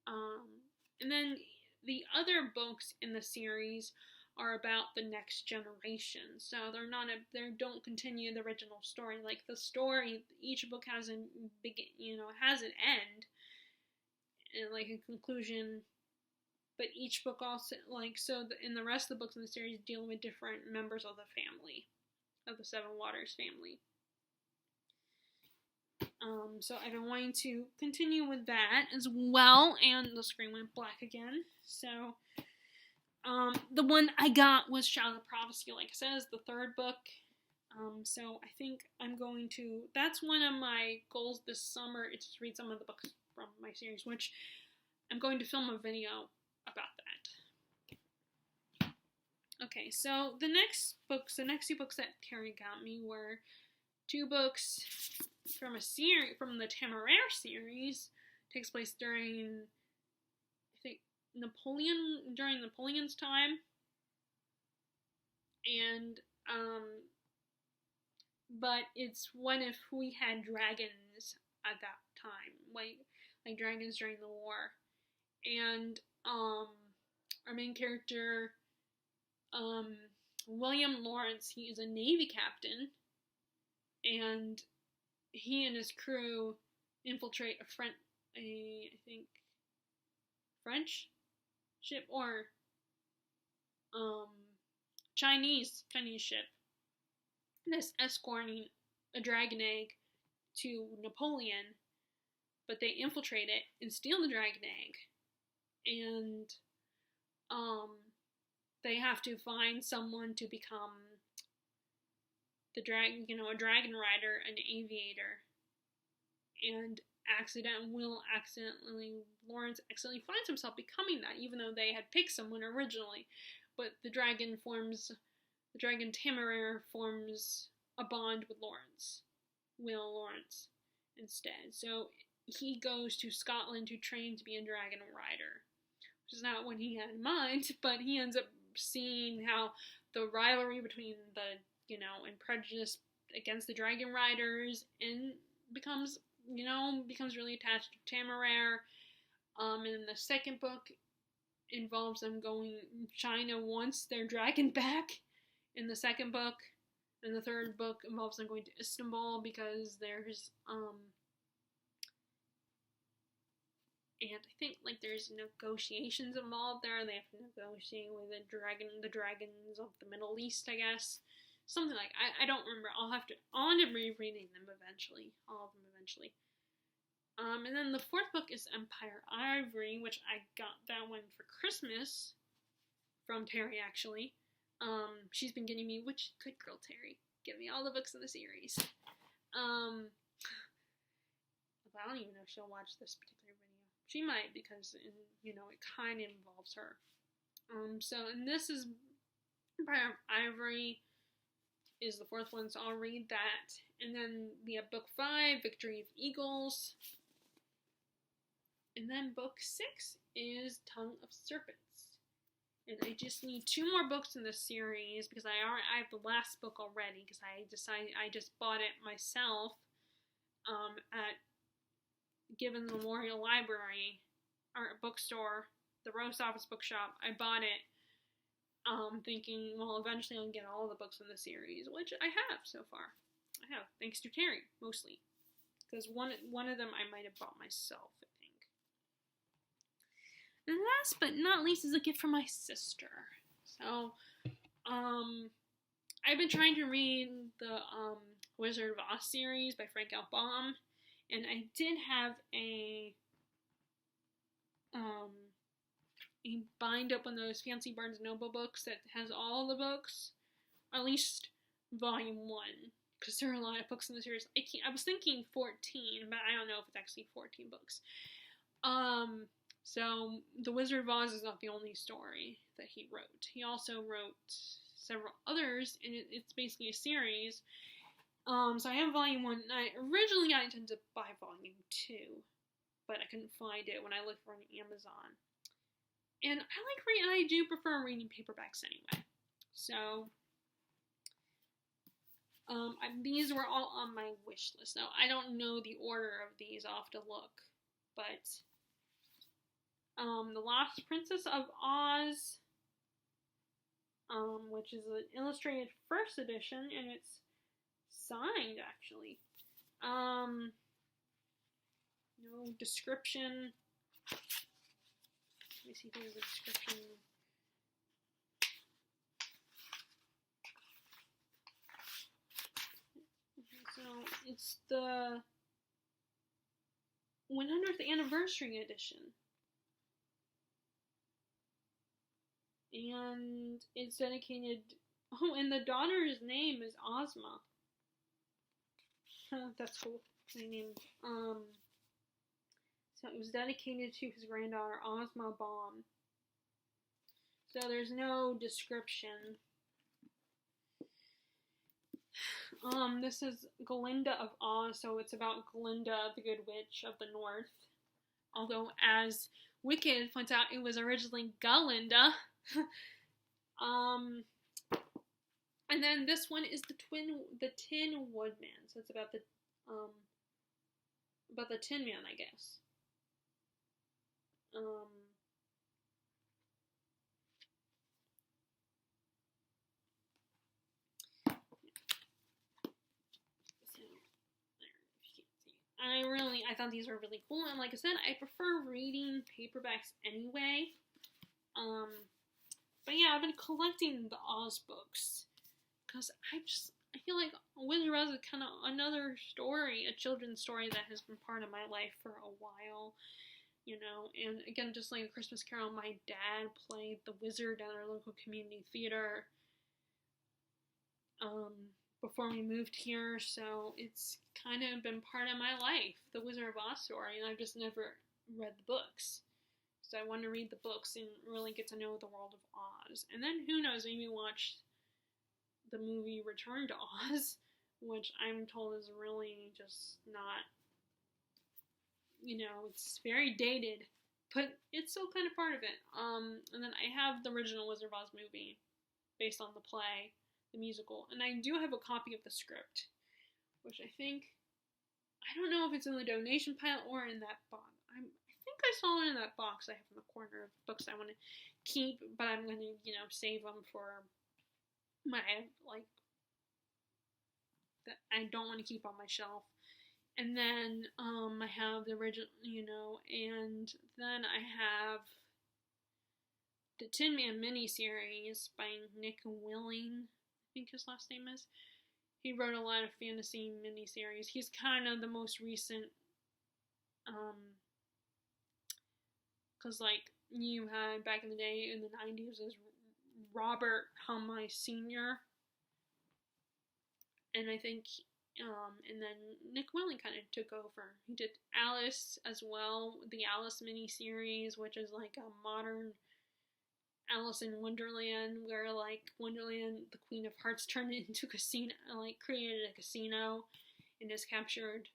And then the other books in the series are about the next generation. So they don't continue the original story. Like the story, each book has has an end and a conclusion. But each book also in the rest of the books in the series deal with different members of the family, of the Seven Waters family. So I've been wanting to continue with that as well, and the screen went black again. So, the one I got was Shadow of Prophecy, like I said, is the third book. So I think that's one of my goals this summer, is to read some of the books from my series, which I'm going to film a video about that. Okay, so the next 2 books that Terry got me were 2 books from the Temeraire series. Takes place during, I think, during Napoleon's time, and but it's what if we had dragons at that time, like dragons during the war, and our main character, William Lawrence, he is a Navy captain, and he and his crew infiltrate I think French ship or Chinese ship that's escorting a dragon egg to Napoleon, but they infiltrate it and steal the dragon egg, and they have to find someone to become the dragon, a dragon rider, an aviator, and Lawrence accidentally finds himself becoming that, even though they had picked someone originally. But the dragon Temeraire forms a bond with Will Lawrence, instead. So he goes to Scotland to train to be a dragon rider, which is not what he had in mind, but he ends up seeing how the rivalry between and prejudice against the dragon riders, and becomes really attached to Temeraire. And the second book involves them going. China wants their dragon back in the second book, and the third book involves them going to Istanbul because there's and I think there's negotiations involved there. They have to negotiate with the dragons of the Middle East, I guess. Something like I don't remember. I'll end up rereading them eventually. All of them eventually. And then the fourth book is Empire Ivory, which I got that one for Christmas from Terry, actually. She's been getting me, which good girl Terry, give me all the books in the series. I don't even know if she'll watch this particular video. She might, because it kind of involves her. And this is Empire Ivory is the fourth one, so I'll read that. And then we have book 5, Victory of Eagles. And then book 6 is Tongue of Serpents. And I just need 2 more books in this series, because I have the last book already, because I just bought it myself at Given Memorial Library, or bookstore, the Rose Office Bookshop. I bought it thinking, well, eventually I'll get all the books in the series, which I have so far. I have, thanks to Terry, mostly. Because one of them I might have bought myself, I think. And last but not least is a gift from my sister. So, I've been trying to read the Wizard of Oz series by Frank L. Baum, and I did have a bind up on those fancy Barnes & Noble books that has all the books, at least volume 1, because there are a lot of books in the series. I was thinking 14, but I don't know if it's actually 14 books. So The Wizard of Oz is not the only story that he wrote. He also wrote several others, and it's basically a series. So I have volume 1, and originally I intended to buy volume 2, but I couldn't find it when I looked for it on Amazon. And I do prefer reading paperbacks anyway. So, these were all on my wish list. Now, I don't know the order of these, I'll have to look. But, The Lost Princess of Oz, which is an illustrated first edition, and it's signed, actually. No description. Let me see if there's a description. So, it's the 100th anniversary edition. And it's dedicated... Oh, and the daughter's name is Ozma. That's cool. My name. So it was dedicated to his granddaughter, Ozma Baum. So there's no description. This is Glinda of Oz, so it's about Glinda, the Good Witch of the North. Although, as Wicked finds out it was originally Glinda. And then this one is the Tin Woodman. So it's about the Tin Man, I guess. I thought these were really cool, and like I said, I prefer reading paperbacks anyway. But yeah, I've been collecting the Oz books because I feel like Wizard of Oz is kind of another story, a children's story that has been part of my life for a while, you know. And again, just like A Christmas Carol, my dad played the wizard at our local community theater before we moved here, so it's kind of been part of my life, the Wizard of Oz story, and I've just never read the books. So I want to read the books and really get to know the world of Oz. And then, who knows, maybe watch the movie Return to Oz, which I'm told is really just not, you know, it's very dated, but it's still kind of part of it. And then I have the original Wizard of Oz movie, based on the play, the musical, and I do have a copy of the script, which I don't know if it's in the donation pile or in that box. I think I saw it in that box I have in the corner of books I want to keep, but I'm going to, you know, save them for my, like, that I don't want to keep on my shelf. And then, I have the original, you know, and then I have the Tin Man miniseries by Nick Willing, I think his last name is. He wrote a lot of fantasy miniseries. He's kind of the most recent, because, like, you had, back in the day, in the 90s, was Robert Hummy Sr., and I think, and then Nick Willing kind of took over. He did Alice as well, the Alice miniseries, which is like a modern Alice in Wonderland, where, like, Wonderland, the Queen of Hearts, turned it into a casino, like, created a casino, and has captured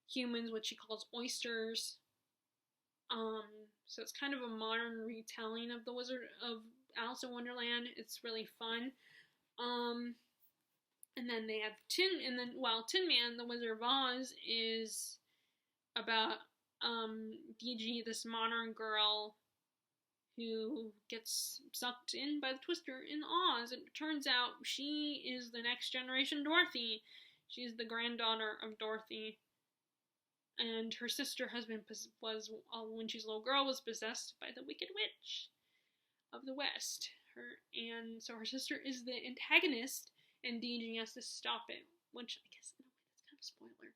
humans, which she calls oysters. So it's kind of a modern retelling of the Wizard of Alice in Wonderland. It's really fun. And then they have Tin Man, the Wizard of Oz, is about DG, this modern girl who gets sucked in by the Twister in Oz. It turns out she is the next generation Dorothy. She's the granddaughter of Dorothy. And her sister when she was a little girl, was possessed by the Wicked Witch of the West. And so her sister is the antagonist, and DG has to stop it, which I guess in a way that's kind of a spoiler.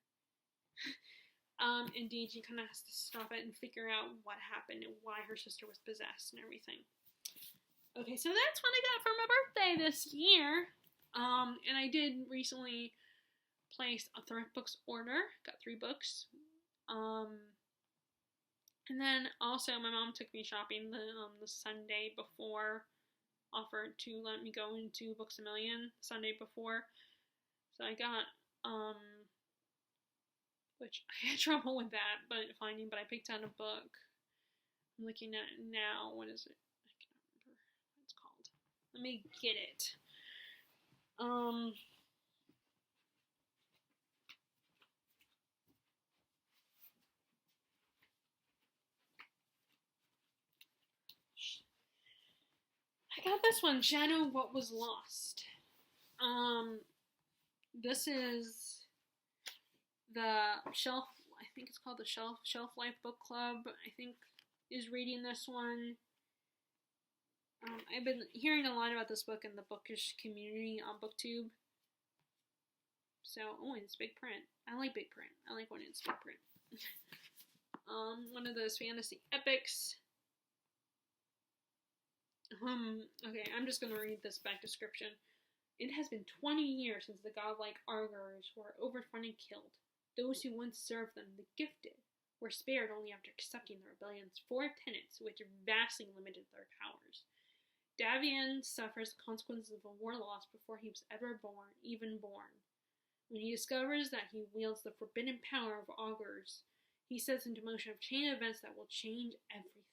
And DG kind of has to stop it and figure out what happened and why her sister was possessed and everything. Okay, so that's what I got for my birthday this year. And I did recently place a thrift books order. Got 3 books. And then also my mom took me shopping the Sunday before, offered to let me go into Books A Million Sunday before. So I got, which I had trouble with that, but I picked out a book. I'm looking at it now. What is it? I can't remember what it's called. Let me get it. I got this one, Shadow What Was Lost. This is the Shelf, I think it's called the Shelf Life Book Club, I think, is reading this one. I've been hearing a lot about this book in the Bookish community on BookTube. So, it's big print. I like big print. I like when it's big print. One of those fantasy epics. Okay, I'm just gonna read this back description. It has been 20 years since the godlike Argars were overrun and killed. Those who once served them, the gifted, were spared only after accepting the rebellion's 4 tenets, which vastly limited their powers. Davian suffers the consequences of a war lost before he was even born. When he discovers that he wields the forbidden power of Augurs, he sets into motion a chain of events that will change everything.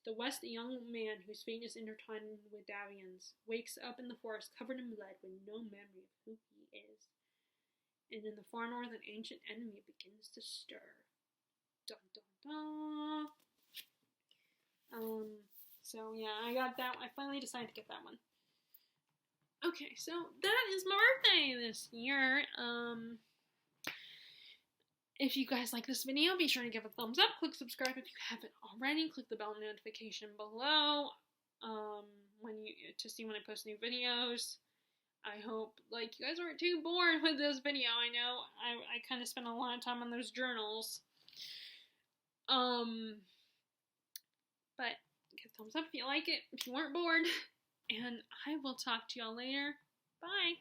The west, a young man whose fate is intertwined with Davian's wakes up in the forest covered in blood with no memory of who he is. And in the far north, an ancient enemy begins to stir. Dun dun dun. So yeah, I got that. I finally decided to get that one. Okay, so that is my birthday this year. If you guys like this video, be sure to give it a thumbs up. Click subscribe if you haven't already. Click the bell notification below to see when I post new videos. I hope you guys aren't too bored with this video. I know I kind of spent a lot of time on those journals. But give a thumbs up if you like it, if you weren't bored. And I will talk to y'all later. Bye.